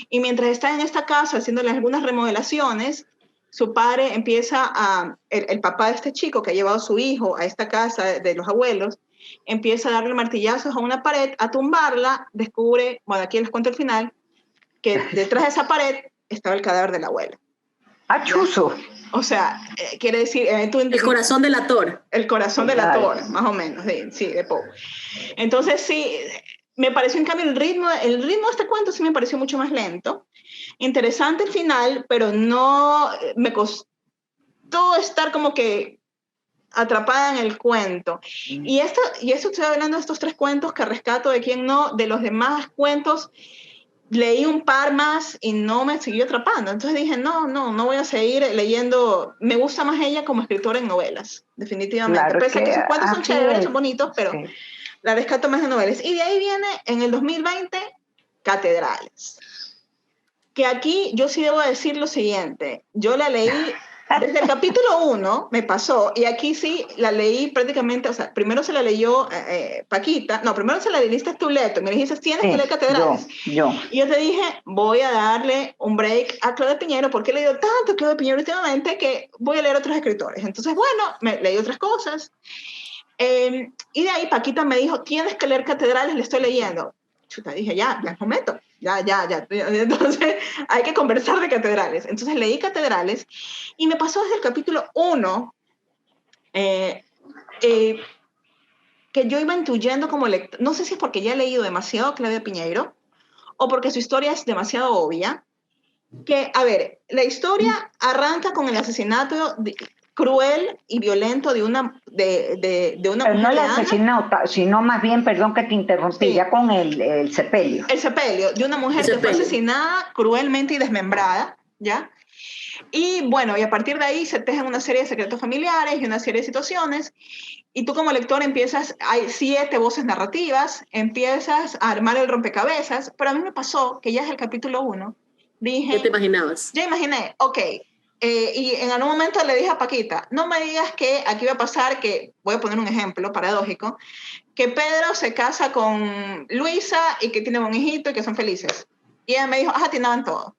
Y mientras está en esta casa haciéndole algunas remodelaciones, su padre el papá de este chico que ha llevado a su hijo a esta casa de los abuelos, empieza a darle martillazos a una pared, a tumbarla, descubre, bueno, aquí les cuento el final, que detrás de esa pared estaba el cadáver del abuelo. ¡Achuzo! O sea, quiere decir... El corazón del actor. El corazón del actor, más o menos, sí, de poco. Entonces, sí, me pareció en cambio el ritmo de este cuento sí me pareció mucho más lento. Interesante el final, pero no me costó estar como que atrapada en el cuento. Y eso estoy hablando de estos 3 cuentos que rescato de quién no, de los demás cuentos leí un par más y no me siguió atrapando. Entonces dije, no voy a seguir leyendo. Me gusta más ella como escritora en novelas, definitivamente. Claro, Pese a que sus cuentos son chéveres, son bonitos, pero sí, la rescato más de novelas. Y de ahí viene, en el 2020, Catedrales. Que aquí yo sí debo decir lo siguiente. Yo la leí desde el capítulo 1, me pasó, y aquí sí la leí prácticamente, o sea, primero se la leyó Paquita, no, primero se la leíste tú, Leto, me dijiste, tienes que leer Catedrales. Yo. Y yo te dije, voy a darle un break a Claudia Piñero, porque he leído tanto a Claudia Piñero últimamente que voy a leer otros escritores. Entonces, bueno, me leí otras cosas. Y de ahí Paquita me dijo, tienes que leer Catedrales, le estoy leyendo. Chuta, dije, ya es momento, ya. Entonces, hay que conversar de Catedrales. Entonces, leí Catedrales y me pasó desde el capítulo 1 que yo iba intuyendo como lector. No sé si es porque ya he leído demasiado a Claudia Piñeiro o porque su historia es demasiado obvia. Que, a ver, la historia arranca con el asesinato cruel y violento de una mujer. No el asesinato, sino más bien, perdón que te interrumpí, sí, ya con el sepelio. El sepelio de una mujer que fue asesinada cruelmente y desmembrada, ¿ya? Y bueno, y a partir de ahí se tejen una serie de secretos familiares y una serie de situaciones. Y tú como lector hay 7 voces narrativas, empiezas a armar el rompecabezas, pero a mí me pasó que ya es el capítulo 1. Dije, ¿qué te imaginabas? Ya imaginé, ok. Y en algún momento le dije a Paquita, no me digas que aquí va a pasar que, voy a poner un ejemplo paradójico, que Pedro se casa con Luisa y que tiene un hijito y que son felices. Y ella me dijo, atinaban todo.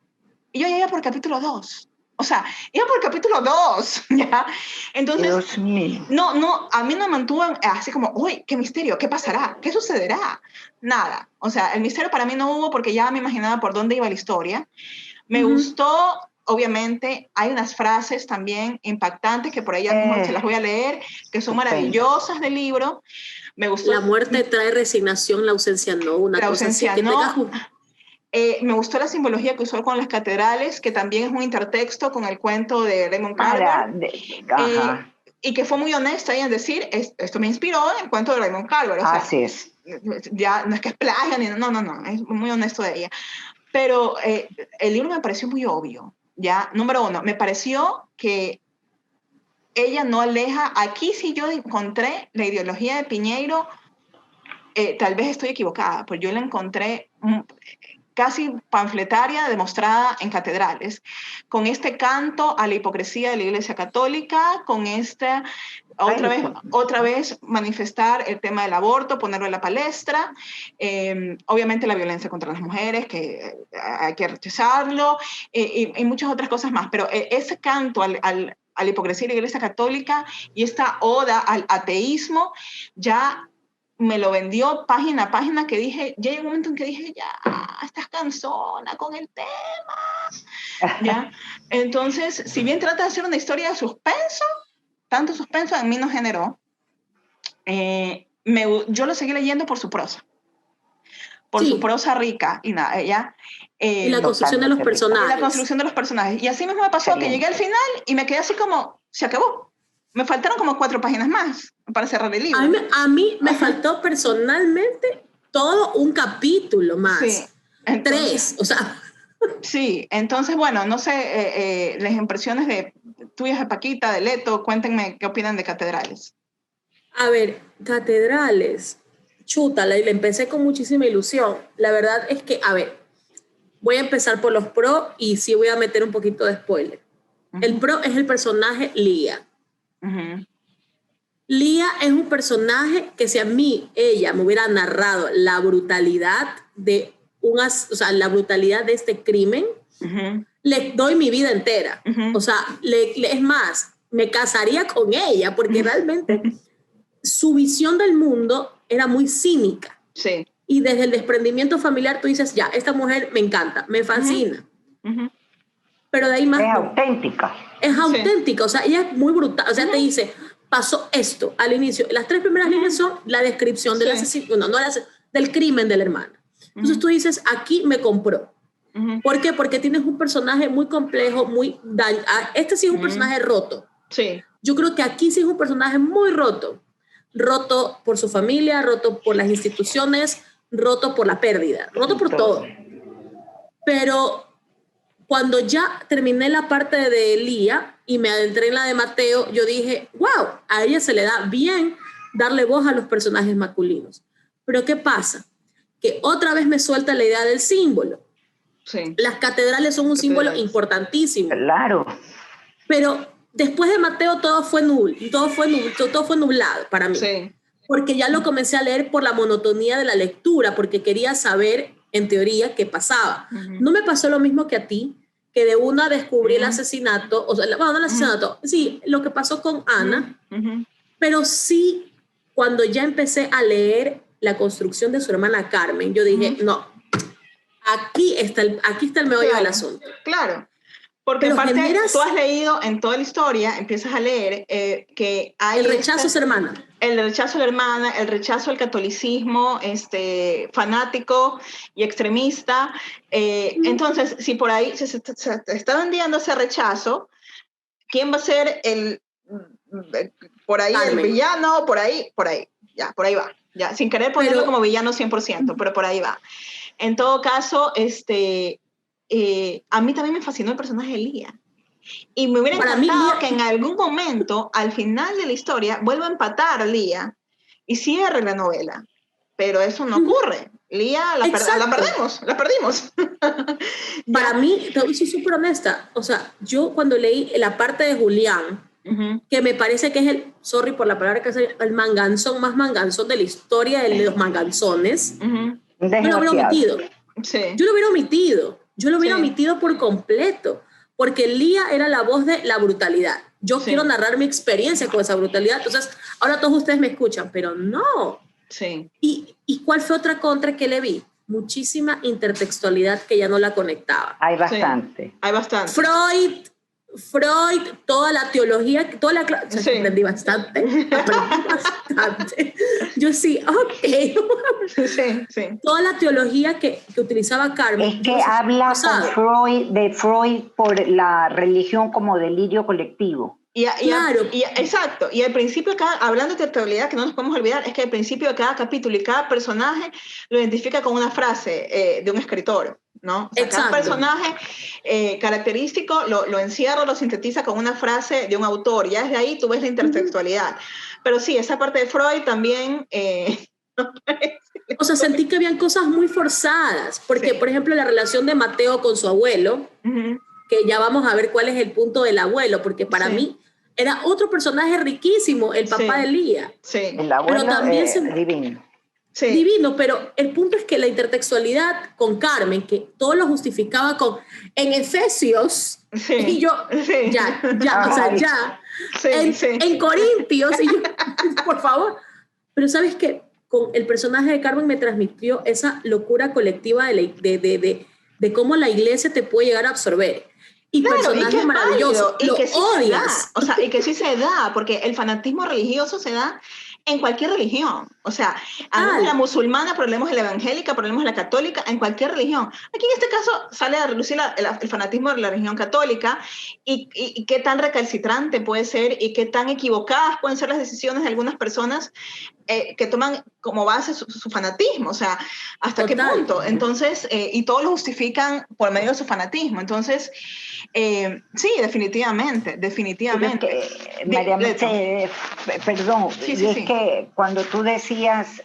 Y yo llegué por el capítulo 2. O sea, iba por el capítulo 2, ¿ya? Entonces, Dios mío. No, a mí no me mantuvo así como, uy, qué misterio, ¿qué pasará? ¿Qué sucederá? Nada. O sea, el misterio para mí no hubo porque ya me imaginaba por dónde iba la historia. Me gustó, obviamente, hay unas frases también impactantes que por ahí ya mismo se las voy a leer, que son maravillosas del libro. Me gustó. La muerte trae resignación, la ausencia no. Una la cosa ausencia así, que no. Me gustó la simbología que usó con las catedrales, que también es un intertexto con el cuento de Raymond Carver. Y que fue muy honesta en decir, esto me inspiró en el cuento de Raymond Carver. Así es. Ya no es que es plagia, no, es muy honesto de ella. Pero el libro me pareció muy obvio, ¿ya? Número uno, me pareció que ella no aleja, aquí sí yo encontré la ideología de Piñeiro, tal vez estoy equivocada, pero yo la encontré casi panfletaria, demostrada en catedrales, con este canto a la hipocresía de la Iglesia Católica, con esta, otra vez manifestar el tema del aborto, ponerlo en la palestra, obviamente la violencia contra las mujeres, que hay que rechazarlo, y muchas otras cosas más, pero ese canto a la hipocresía de la Iglesia Católica y esta oda al ateísmo ya me lo vendió página a página, que dije, ya llegó un momento en que dije, ya, estás cansona con el tema, ¿ya? Entonces, si bien trata de hacer una historia de suspenso, tanto suspenso en mí no generó, yo lo seguí leyendo por su prosa, su prosa rica, y nada, ella... y la construcción de los personajes. La construcción de los personajes. Y así mismo me pasó que llegué al final y me quedé así como, se acabó. Me faltaron como 4 páginas más para cerrar el libro. A mí me faltó personalmente todo un capítulo más. Sí, entonces, 3, o sea. Sí, entonces, bueno, no sé, las impresiones tuyas de Paquita, de Leto, cuéntenme qué opinan de Catedrales. A ver, Catedrales, chútala, y le empecé con muchísima ilusión. La verdad es que, a ver, voy a empezar por los pro y sí voy a meter un poquito de spoiler. El pro es el personaje Lía. Lía es un personaje que si a mí ella me hubiera narrado la brutalidad de la brutalidad de este crimen, le doy mi vida entera. O sea, es más, me casaría con ella porque realmente su visión del mundo era muy cínica. Sí. Y desde el desprendimiento familiar tú dices, ya, esta mujer me encanta, me fascina. Pero de ahí más... Es auténtica. Es auténtica, o sea, ella es muy brutal. O sea, te dice, pasó esto al inicio. Las 3 primeras líneas son la descripción del asesino, del crimen de la hermana. Entonces tú dices, aquí me compró. ¿Por qué? Porque tienes un personaje muy complejo, muy dañado. Este sí es un personaje roto. Sí. Yo creo que aquí sí es un personaje muy roto. Roto por su familia, roto por las instituciones, roto por la pérdida, roto por todo. Pero cuando ya terminé la parte de Lía y me adentré en la de Mateo, yo dije, wow, a ella se le da bien darle voz a los personajes masculinos. Pero ¿qué pasa? Que otra vez me suelta la idea del símbolo. Sí. Las catedrales son un símbolo importantísimo. Claro. Pero después de Mateo todo fue nublado para mí. Sí. Porque ya lo comencé a leer por la monotonía de la lectura, porque quería saber, en teoría, qué pasaba. No me pasó lo mismo que a ti, que de una descubrí el asesinato, o sea, bueno, no el asesinato, sí, lo que pasó con Ana, pero sí, cuando ya empecé a leer la construcción de su hermana Carmen, yo dije, no, aquí está el meollo del asunto. Claro. Porque aparte, tú has leído en toda la historia, empiezas a leer que hay... El rechazo a su hermana. El rechazo a la hermana, el rechazo al catolicismo fanático y extremista. Entonces, si por ahí se está vendiendo ese rechazo, ¿quién va a ser por ahí Carmen. El villano? Por ahí va. Ya, sin querer ponerlo como villano 100%, pero por ahí va. En todo caso, a mí también me fascinó el personaje de Lía. Y me hubiera encantado que en algún momento, al final de la historia, vuelva a empatar a Lía y cierre la novela. Pero eso no ocurre. Lía la perdimos. Para mí, te voy a ser súper honesta, o sea, yo cuando leí la parte de Julián, que me parece que es sorry por la palabra que es el manganzón más manganzón de la historia de los manganzones, yo lo hubiera omitido. Sí. Yo lo hubiera omitido por completo, porque Lía era la voz de la brutalidad. Yo quiero narrar mi experiencia con esa brutalidad, entonces ahora todos ustedes me escuchan, pero no. Sí. ¿Y cuál fue otra contra que le vi? muchísima intertextualidad que ya no la conectaba. Hay bastante. Sí, hay bastante. Freud, toda la teología, Sí. aprendí bastante. Yo sí, ok. Sí. Toda la teología que utilizaba Carmen. Es que habla de Freud por la religión como delirio colectivo. Claro. Exacto. Y al principio, hablando de teatralidad, que no nos podemos olvidar, es que al principio de cada capítulo y cada personaje lo identifica con una frase de un escritor, ¿no? O sea, cada personaje característico lo encierra, lo sintetiza con una frase de un autor. Ya desde ahí tú ves la intertextualidad. Pero sí, esa parte de Freud también... o sea, sentí que habían cosas muy forzadas, porque, por ejemplo, la relación de Mateo con su abuelo, que ya vamos a ver cuál es el punto del abuelo, porque para mí era otro personaje riquísimo, el papá de Lía. Sí. El abuelo pero también divino. Sí. Divino, pero el punto es que la intertextualidad con Carmen, que todo lo justificaba con en Efesios, y yo, ya, o sea, ya, en Corintios, y yo, por favor. Pero ¿sabes qué? Con el personaje de Carmen me transmitió esa locura colectiva de cómo la iglesia te puede llegar a absorber. Y personajes maravillosos, y que sí odias. O sea, y que sí se da, porque el fanatismo religioso se da en cualquier religión. O sea, hablemos de la musulmana, pero hablemos de la evangélica, pero hablemos de la católica, en cualquier religión. Aquí en este caso sale a relucir el fanatismo de la religión católica y qué tan recalcitrante puede ser y qué tan equivocadas pueden ser las decisiones de algunas personas que toman como base su fanatismo, o sea, ¿hasta qué punto? Entonces, y todos lo justifican por medio de su fanatismo. Entonces, sí, definitivamente. María Mercedes, perdón, que cuando tú decías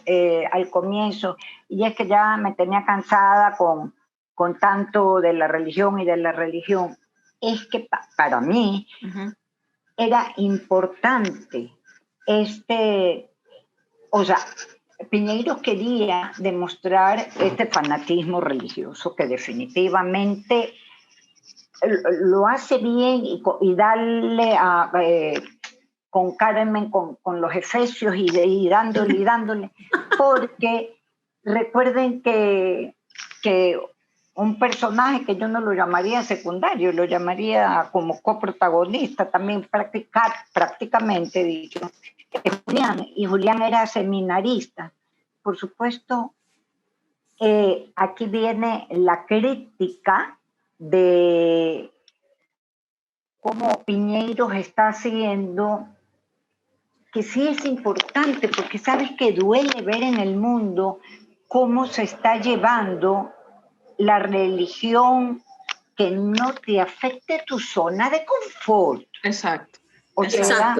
al comienzo, y es que ya me tenía cansada con tanto de la religión y de la religión, es que para mí era importante o sea, Piñeiro quería demostrar este fanatismo religioso que definitivamente lo hace bien y darle con Carmen, con los Efesios y dándole, porque recuerden que un personaje que yo no lo llamaría secundario, lo llamaría como coprotagonista también prácticamente dicho, Julián, y Julián era seminarista. Por supuesto, aquí viene la crítica de cómo Piñeiro está haciendo, que sí es importante, porque sabes que duele ver en el mundo cómo se está llevando la religión que no te afecte tu zona de confort. Exacto. O sea,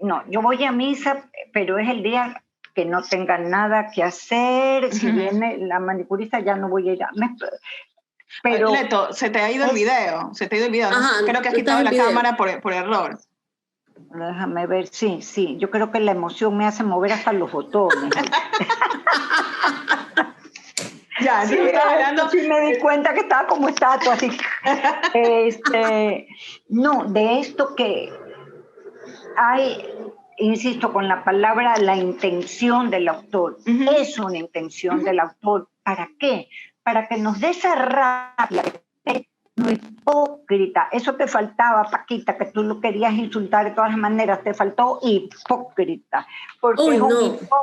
no, yo voy a misa, pero es el día que no tenga nada que hacer. Si viene la manicurista, ya no voy a ir a... Pero Leto, se te ha ido el video. No, creo que has quitado la cámara por error. Déjame ver, sí. Yo creo que la emoción me hace mover hasta los botones. Ya, sí, me di cuenta que estaba como estatua, así. No, de esto que hay, insisto, con la palabra, la intención del autor. Es una intención del autor. ¿Para qué? Para que nos dé esa rabia, lo hipócrita. Eso te faltaba, Paquita, que tú lo querías insultar de todas las maneras. Te faltó hipócrita. Porque es un hipócrita.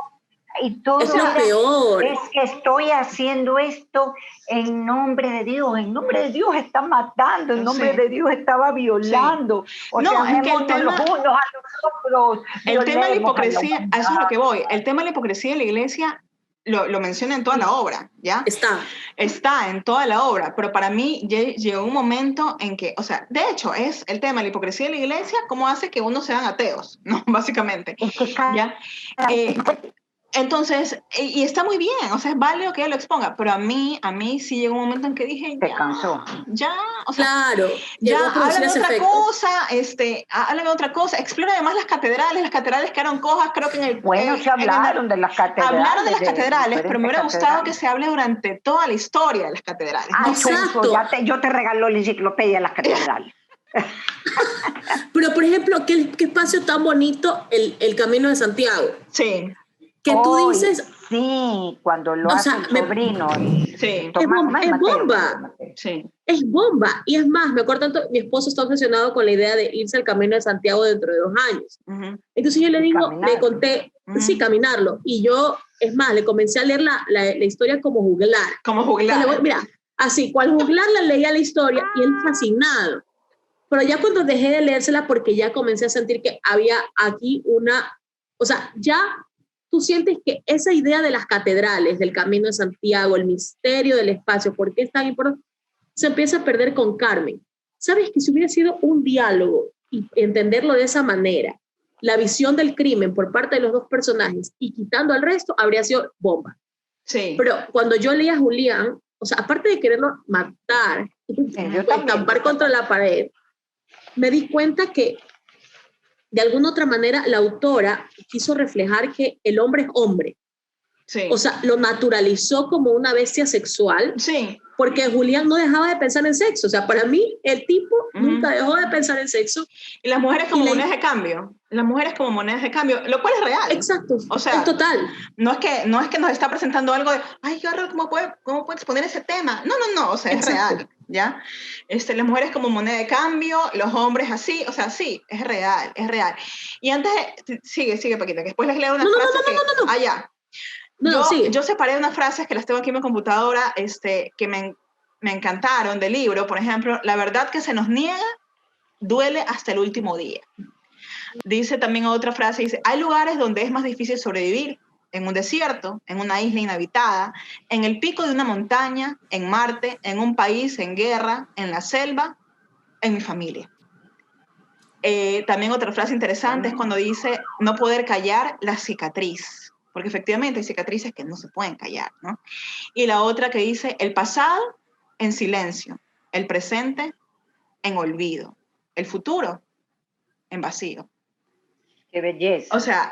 Y todo es lo peor. Es que estoy haciendo esto en nombre de Dios. En nombre de Dios está matando, en nombre de Dios estaba violando. O sea, es que el tema, los unos a los otros. El tema de la hipocresía, a eso es lo que voy. El tema de la hipocresía de la iglesia lo menciona en toda la obra, ¿ya? Está en toda la obra, pero para mí llegó un momento en que, o sea, de hecho, es el tema de la hipocresía de la iglesia, cómo hace que unos sean ateos, ¿no? Básicamente, ¿ya? Entonces, y está muy bien, o sea, es válido que ella lo exponga, pero a mí sí llegó un momento en que dije, te cansó. Ya, o sea, claro, ya, háblame otra cosa, explora además las catedrales quedaron cojas, creo que en el... Bueno, se hablaron de las catedrales. Hablaron de las catedrales, pero me hubiera gustado que se hable durante toda la historia de las catedrales. Exacto. Yo te regalo la enciclopedia de las catedrales. Pero, por ejemplo, ¿qué espacio tan bonito el Camino de Santiago? Sí. que tú dices... Sí, cuando lo o hace sea, el sobrino. Sí. Es bomba. Sí. Es bomba. Y es más, me acuerdo tanto, mi esposo está obsesionado con la idea de irse al Camino de Santiago dentro de 2 años. Entonces yo le digo, Caminarlo. le conté, sí, caminarlo. Y yo, es más, le comencé a leer la historia como juglar. Como juglar. Mira, así, cual juglar le leía la historia y él fascinado. Pero ya cuando dejé de leérsela, porque ya comencé a sentir que había aquí o sea, ya tú sientes que esa idea de las catedrales, del Camino de Santiago, el misterio del espacio, ¿por qué es tan importante? Se empieza a perder con Carmen. ¿Sabes que si hubiera sido un diálogo y entenderlo de esa manera, la visión del crimen por parte de los 2 personajes y quitando al resto, habría sido bomba? Sí. Pero cuando yo leí a Julián, o sea, aparte de quererlo matar, estampar contra la pared, me di cuenta que de alguna otra manera la autora quiso reflejar que el hombre es hombre. Sí. O sea, lo naturalizó como una bestia sexual. Sí. Porque Julián no dejaba de pensar en sexo. O sea, para mí, el tipo nunca dejó de pensar en sexo. Y las mujeres como monedas de cambio. Las mujeres como monedas de cambio, lo cual es real. Exacto. O sea, es total. No es que nos está presentando algo de, ay, qué horror, ¿cómo puede exponer ese tema? No, o sea, es real, ¿ya? Las mujeres como moneda de cambio, los hombres así, o sea, sí, es real. Y antes, sigue, Paquita, que después les leo una frase que... No. Ah, ya. Yo separé unas frases que las tengo aquí en mi computadora, que me encantaron del libro. Por ejemplo, la verdad que se nos niega duele hasta el último día. Dice también otra frase, dice, hay lugares donde es más difícil sobrevivir, en un desierto, en una isla inhabitada, en el pico de una montaña, en Marte, en un país en guerra, en la selva, en mi familia. También otra frase interesante es cuando dice, no poder callar la cicatriz. Porque efectivamente hay cicatrices que no se pueden callar, ¿no? Y la otra que dice, el pasado en silencio, el presente en olvido, el futuro en vacío. ¡Qué belleza! O sea,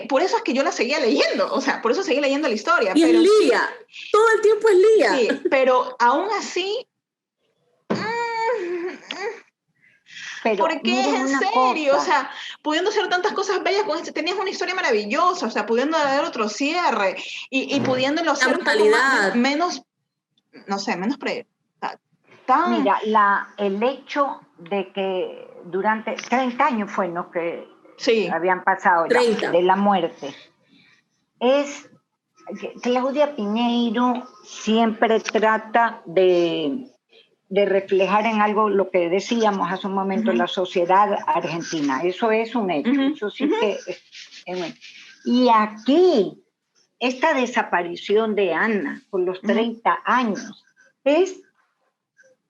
por eso es que yo la seguía leyendo, o sea, por eso seguí leyendo la historia. Y pero, es Lía, todo el tiempo es Lía. Sí, pero aún así... Pero ¿por qué es en serio? Cosa. O sea, pudiendo hacer tantas cosas bellas, tenías una historia maravillosa, o sea, pudiendo dar otro cierre y pudiéndolo hacer un poco menos, no sé, menos Mira, el hecho de que durante 30 años fue, ¿no? Que habían pasado ya, de la muerte. Es que Claudia Piñeiro siempre trata de reflejar en algo lo que decíamos hace un momento, la sociedad argentina. Eso es un hecho. Eso sí que es un hecho. Y aquí, esta desaparición de Ana por los 30 años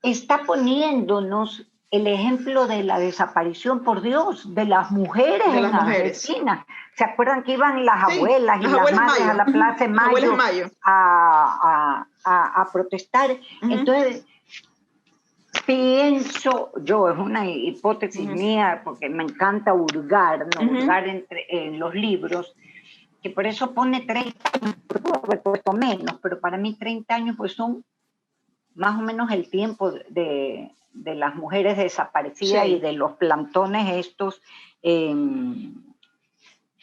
está poniéndonos el ejemplo de la desaparición, por Dios, de las mujeres en Argentina. ¿Se acuerdan que iban las abuelas y las madres a la Plaza de Mayo a protestar? Entonces, pienso yo, es una hipótesis mía, porque me encanta hurgar, en los libros, que por eso pone 30 años, puedo haber puesto menos, pero para mí 30 años pues son más o menos el tiempo de las mujeres desaparecidas y de los plantones estos en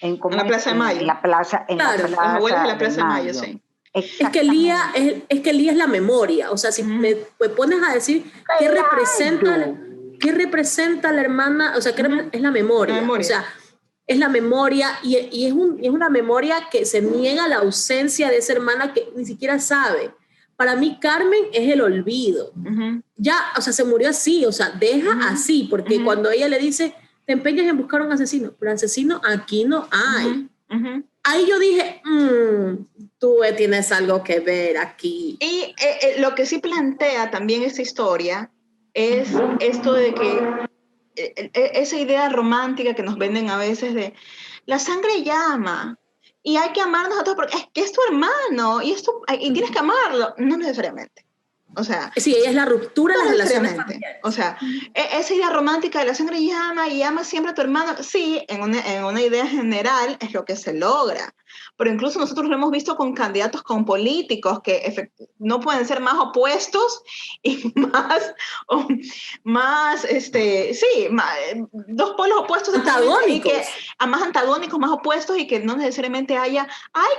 la Plaza de Mayo. En la plaza, las abuelas de la Plaza de Mayo, sí. Es que Lía es la memoria. O sea, si me pones a decir qué representa la hermana, o sea, es la memoria. O sea, es la memoria y es una memoria que se niega la ausencia de esa hermana que ni siquiera sabe. Para mí, Carmen es el olvido. Ya, o sea, se murió así, o sea, deja así, porque cuando ella le dice, te empeñas en buscar un asesino, pero asesino aquí no hay. Ahí yo dije, tú tienes algo que ver aquí. Y lo que sí plantea también esta historia es esto de que esa idea romántica que nos venden a veces de la sangre llama y hay que amarnos a todos porque es que es tu hermano y tienes que amarlo. No necesariamente. O sea, sí, ella es la ruptura de las relaciones familiares. O sea, esa idea romántica de la sangre llama y ama siempre a tu hermano, sí, en una idea general es lo que se logra, pero incluso nosotros lo hemos visto con candidatos, con políticos que no pueden ser más opuestos y o dos polos opuestos antagónicos, y que a más antagónicos, más opuestos, y que no necesariamente haya,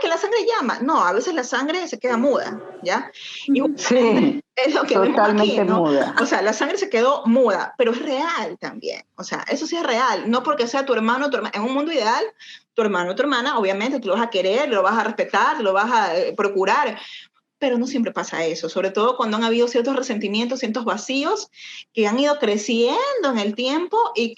que la sangre llama. No, a veces la sangre se queda muda, ¿ya? Y sí, es lo que totalmente vemos aquí, ¿no? muda. O sea, la sangre se quedó muda, pero es real también. O sea, eso sí es real. No porque sea tu hermano, en un mundo ideal, tu hermano o tu hermana, obviamente, tú lo vas a querer, lo vas a respetar, lo vas a procurar, pero no siempre pasa eso, sobre todo cuando han habido ciertos resentimientos, ciertos vacíos que han ido creciendo en el tiempo y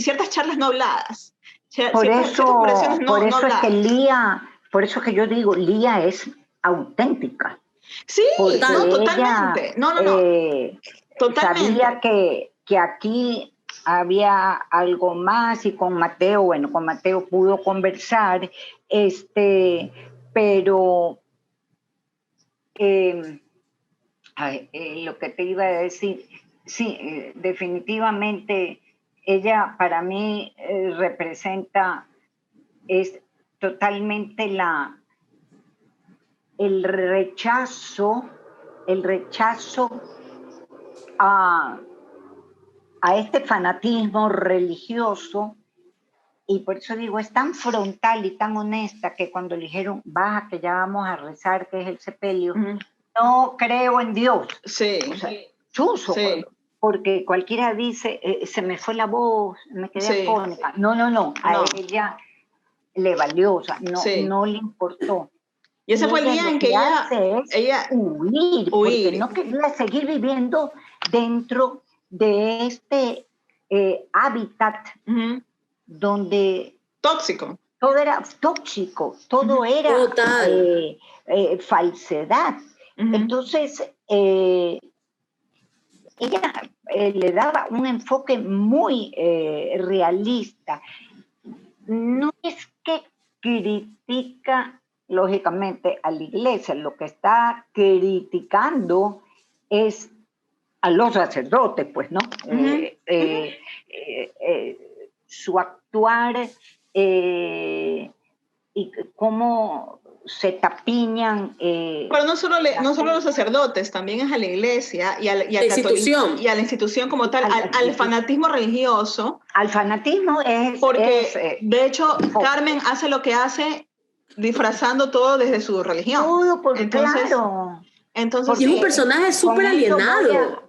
ciertas charlas no habladas. Ciertas conversaciones no es que habladas. Lía, por eso que yo digo, Lía es auténtica. Sí, no, totalmente. Ella, totalmente. Sabía que aquí había algo más, y con Mateo pudo conversar, pero lo que te iba a decir, sí, definitivamente ella para mí es totalmente el rechazo a este fanatismo religioso. Y por eso digo, es tan frontal y tan honesta que cuando le dijeron, baja, que ya vamos a rezar, que es el sepelio, no creo en Dios. Sí. O sea, chuzo, sí. Porque cualquiera dice, se me fue la voz, me quedé afónica. No, a ella le valió, o sea, no le importó. Y ese fue el día en que ella huir, porque no quería seguir viviendo dentro de este hábitat donde tóxico. Todo era tóxico, todo era falsedad. Entonces, ella le daba un enfoque muy realista. No es que critica, lógicamente, a la iglesia, lo que está criticando es a los sacerdotes, pues, ¿no? Su actuar y cómo se tapiñan. Pero no solo los sacerdotes, también es a la iglesia y a la institución como tal, al fanatismo religioso. Al fanatismo es... Porque, de hecho, Carmen hace lo que hace disfrazando todo desde su religión. Todo, claro. Entonces, y es un personaje súper alienado.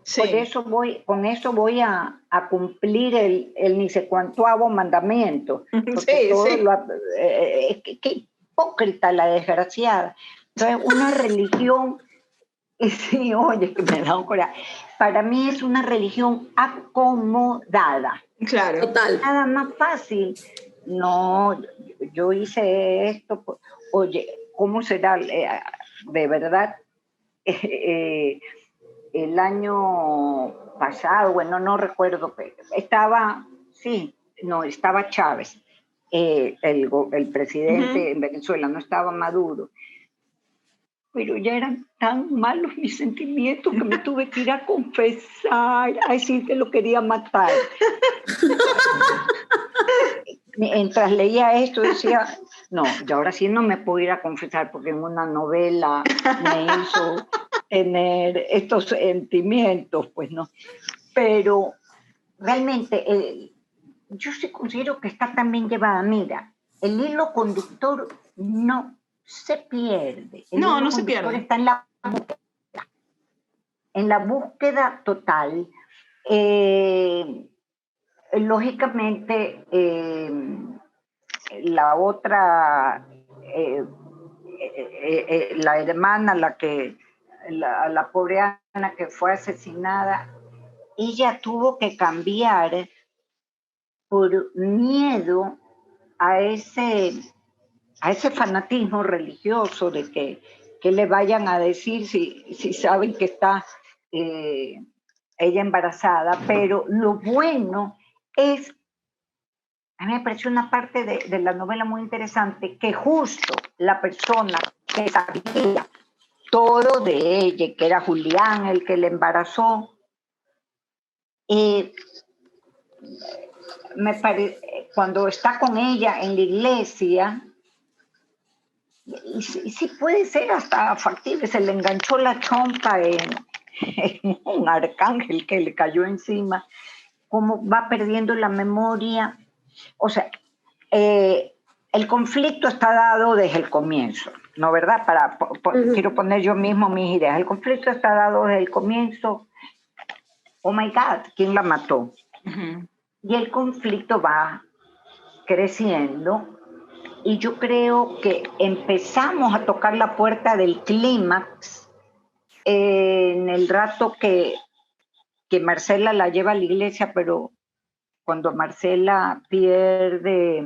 Con eso voy a cumplir el ni sé cuántoavo mandamiento. Porque qué hipócrita la desgraciada. Entonces, una religión, sí, oye, que me da un coraje. Para mí es una religión acomodada. Claro. Total. Nada más fácil. No, yo hice esto. Oye, ¿cómo será? De verdad. El año pasado, bueno, no recuerdo, estaba Chávez, el presidente en Venezuela, no estaba Maduro, pero ya eran tan malos mis sentimientos que me tuve que ir a confesar, a decir que lo quería matar. Mientras leía esto decía, no, yo ahora sí no me puedo ir a confesar porque en una novela me hizo tener estos sentimientos, pues no. Pero realmente yo sí considero que está también llevada. Mira, el hilo conductor no se pierde. No se pierde. Está en la búsqueda total. Lógicamente, la otra, la hermana, la pobre Ana que fue asesinada, ella tuvo que cambiar por miedo a ese fanatismo religioso de que le vayan a decir si saben que está ella embarazada. Pero lo bueno es, a mí me pareció una parte de la novela muy interesante, que justo la persona que sabía todo de ella, que era Julián el que le embarazó, cuando está con ella en la iglesia, Y sí puede ser hasta factible, se le enganchó la chompa en un arcángel que le cayó encima, cómo va perdiendo la memoria. O sea, el conflicto está dado desde el comienzo, ¿no, verdad? Quiero poner yo mismo mis ideas. El conflicto está dado desde el comienzo. Oh my God, ¿quién la mató? Y el conflicto va creciendo y yo creo que empezamos a tocar la puerta del clímax en el rato que Marcela la lleva a la iglesia, pero cuando Marcela pierde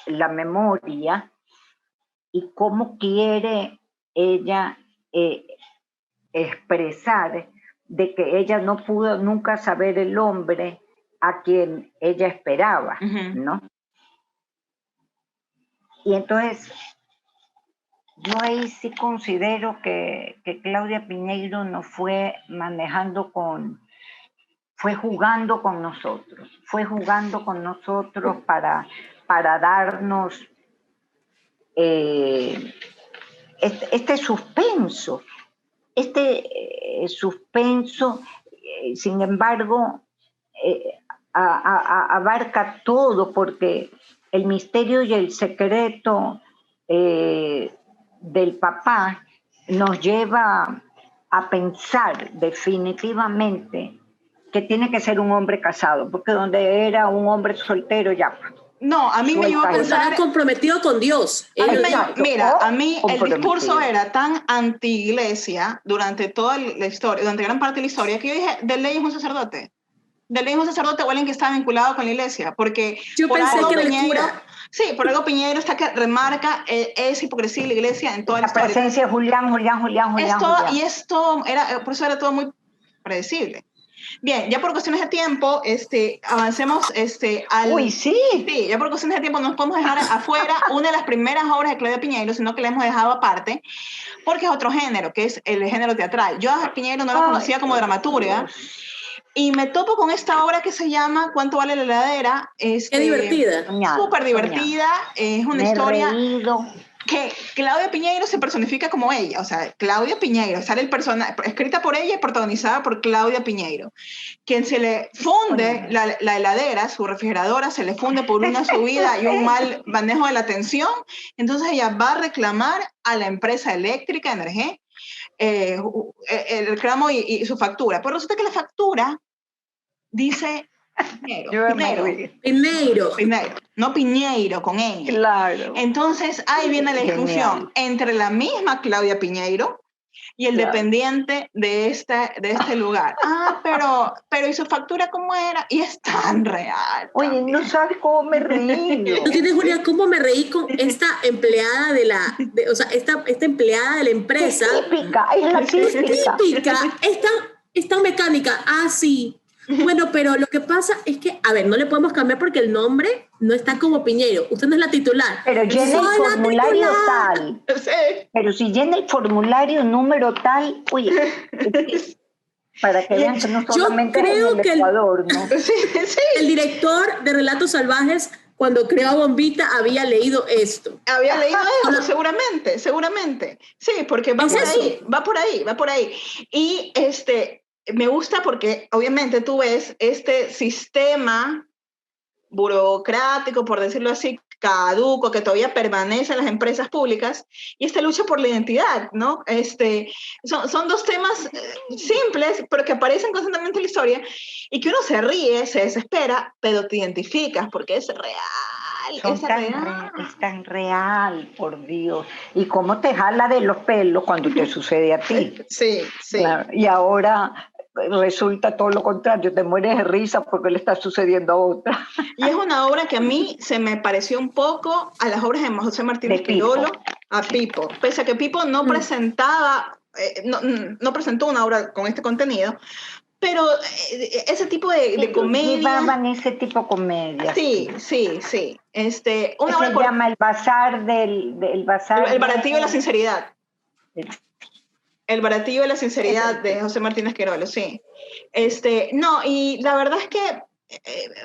la memoria y cómo quiere ella expresar de que ella no pudo nunca saber el hombre a quien ella esperaba, ¿no? Y entonces, yo ahí sí considero que Claudia Piñeiro nos fue manejando fue jugando con nosotros para darnos este suspenso. Sin embargo, abarca todo, porque el misterio y el secreto del papá nos lleva a pensar definitivamente que tiene que ser un hombre casado, porque donde era un hombre soltero ya... No, a mí me iba a pensar... comprometido con Dios. Mira, a mí el discurso era tan anti-iglesia durante toda la historia, durante gran parte de la historia, que yo dije, de ley es un sacerdote. De ley es un sacerdote o alguien que está vinculado con la iglesia, porque yo por pensé algo que Piñeiro... Sí, por algo Piñeiro está que remarca esa hipocresía de la iglesia en toda la historia. La presencia de Julián. Y esto era, por eso era todo muy predecible. Bien, ya por cuestiones de tiempo, avancemos al... ¡Uy, sí! Sí, ya por cuestiones de tiempo no nos podemos dejar afuera una de las primeras obras de Claudia Piñeiro, sino que la hemos dejado aparte, porque es otro género, que es el género teatral. Yo a Piñeiro no la conocía como dramaturga, y me topo con esta obra que se llama ¿Cuánto vale la heladera? ¡Qué divertida! Súper divertida, es una historia... que Claudia Piñeiro se personifica como ella, o sea, Claudia Piñeiro, sale el personaje, escrita por ella y protagonizada por Claudia Piñeiro, quien se le funde la heladera, su refrigeradora, se le funde por una subida y un mal manejo de la tensión, entonces ella va a reclamar a la empresa eléctrica, Energé, el reclamo y su factura, pero resulta que la factura dice... Piñeiro, no Piñeiro, con ñ. Claro. Entonces ahí viene la discusión entre la misma Claudia Piñeiro y el dependiente de este lugar. Pero ¿y su factura cómo era? Y es tan real. Oye, también. No sabes cómo me reí. ¿No tienes, Julia, cómo me reí con esta empleada esta empleada de la empresa? Es típica, es la típica. Es tan mecánica. Ah, sí. Bueno, pero lo que pasa es que, a ver, no le podemos cambiar porque el nombre no está como Piñeiro. Usted no es la titular. Pero llena el formulario tal. Sí. Pero si llena el formulario número tal, oye, para que vean que no solamente es en el Ecuador, ¿no? Sí. El director de Relatos Salvajes, cuando creó a Bombita, había leído esto. Había leído esto, seguramente. Sí, porque va por ahí. Y me gusta porque obviamente tú ves este sistema burocrático, por decirlo así, caduco, que todavía permanece en las empresas públicas, y esta lucha por la identidad, ¿no? Son dos temas simples, pero que aparecen constantemente en la historia, y que uno se ríe, se desespera, pero te identificas porque es real. Es tan real, por Dios. Y cómo te jala de los pelos cuando te sucede a ti. Sí. Claro. Y ahora resulta todo lo contrario, te mueres de risa porque le está sucediendo a otra. Y es una obra que a mí se me pareció un poco a las obras de José Martínez Quirolo, a Pipo. Pese a que Pipo no presentaba, no presentó una obra con este contenido, pero ese tipo de comedia... Llevaban ese tipo de comedia. Sí. Una obra se llama El Bazar del Bazar... El Baratillo de la Sinceridad. El Baratillo de la Sinceridad de José Martínez Quirolo, sí. No, y la verdad es que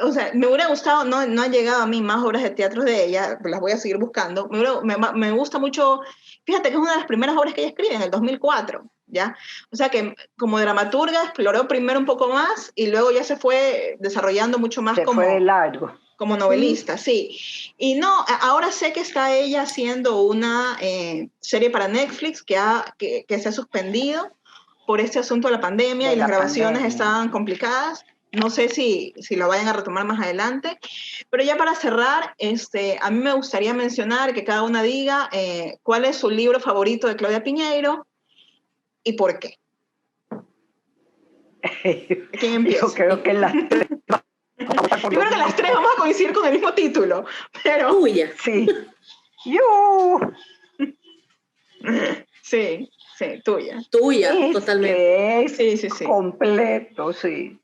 o sea, me hubiera gustado, no han llegado a mí más obras de teatro de ella, las voy a seguir buscando. Me gusta mucho, fíjate que es una de las primeras obras que ella escribe en el 2004, ¿ya? O sea que como dramaturga exploró primero un poco más y luego ya se fue desarrollando mucho más Se fue de largo. como novelista, sí. Y no, ahora sé que está ella haciendo una serie para Netflix que se ha suspendido por este asunto de la pandemia y las grabaciones estaban complicadas. No sé si lo vayan a retomar más adelante. Pero ya para cerrar, a mí me gustaría mencionar que cada una diga cuál es su libro favorito de Claudia Piñeiro y por qué. ¿Quién empieza? Yo creo que las tres. Yo creo que las tres vamos a coincidir con el mismo título, pero... Tuya. Sí. ¡Yu! Sí, tuya. Tuya, totalmente. Sí. Completo, sí.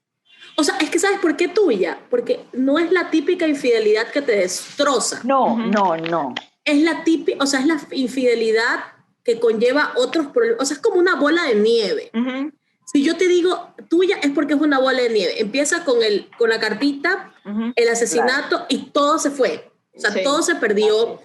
O sea, es que ¿sabes por qué tuya? Porque no es la típica infidelidad que te destroza. No. Es la típica, o sea, es la infidelidad que conlleva otros problemas. O sea, es como una bola de nieve. Si yo te digo tuya, es porque es una bola de nieve. Empieza con la cartita, el asesinato, y todo se fue. O sea, todo se perdió.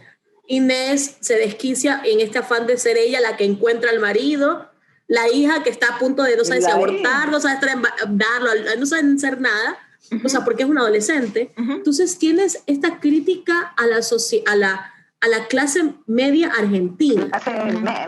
Inés se desquicia en este afán de ser ella la que encuentra al marido. La hija que está a punto de no saber si abortar, no sabe darlo, no sabe hacer nada, o sea, porque es un adolescente. Entonces tienes esta crítica a la clase media argentina.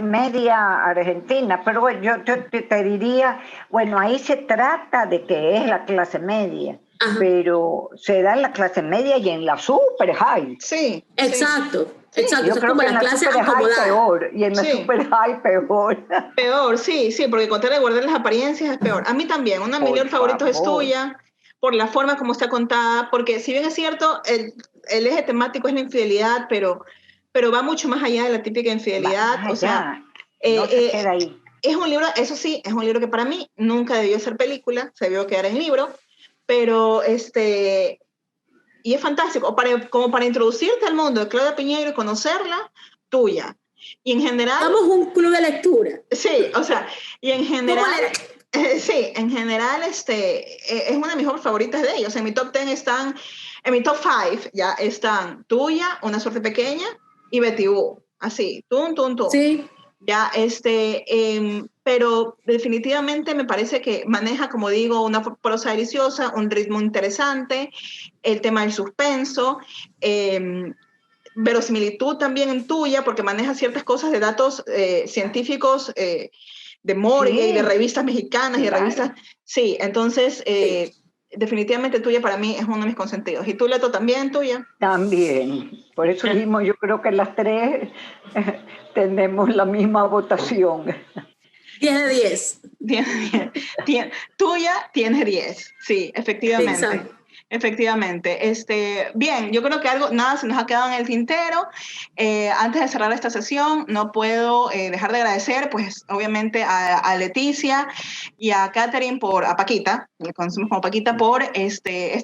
Media argentina, pero bueno, yo te diría, bueno, ahí se trata de que es la clase media, pero se da en la clase media y en la super high. Sí. Exacto. Exacto, yo creo como que en la clase acomodada. Peor, y en la super high peor. Peor, sí, porque contar de guardar las apariencias es peor. A mí también, una de mis libros favoritos es tuya, por la forma como está contada, porque si bien es cierto, el eje temático es la infidelidad, pero va mucho más allá de la típica infidelidad. O sea, no se queda ahí. Es un libro, eso sí, es un libro que para mí nunca debió ser película, se debió quedar en libro, pero y es fantástico, como para introducirte al mundo de Claudia Piñeiro y conocerla, tuya. Y en general... Somos un club de lectura. Sí, o sea, y en general... sí, en general es una de mis obras favoritas de ellos. En mi top 10 están, en mi top 5 ya están Tuya, Una suerte pequeña y Betty Boo. Así, tum. Sí. Ya, pero definitivamente me parece que maneja, como digo, una prosa deliciosa, un ritmo interesante, el tema del suspenso, verosimilitud también en tuya, porque maneja ciertas cosas de datos científicos de morgue y de revistas mexicanas y de revistas... Sí, entonces... definitivamente tuya para mí es uno de mis consentidos. ¿Y tú, Leto, también tuya? También. Por eso mismo yo creo que las tres tenemos la misma votación. 10 de 10. Tuya tiene 10. Sí, efectivamente. Exacto. Efectivamente. Bien, yo creo que nada se nos ha quedado en el tintero. Antes de cerrar esta sesión, no puedo dejar de agradecer, pues, obviamente, a Leticia y a Catherine, a Paquita, le conocemos como Paquita, por este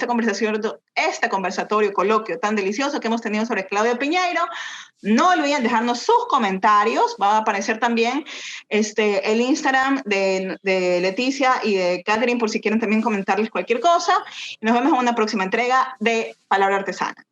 conversatorio, coloquio tan delicioso que hemos tenido sobre Claudia Piñeiro. No olviden dejarnos sus comentarios. Va a aparecer también el Instagram de Leticia y de Catherine por si quieren también comentarles cualquier cosa. Nos vemos en una próxima entrega de Palabra Artesana.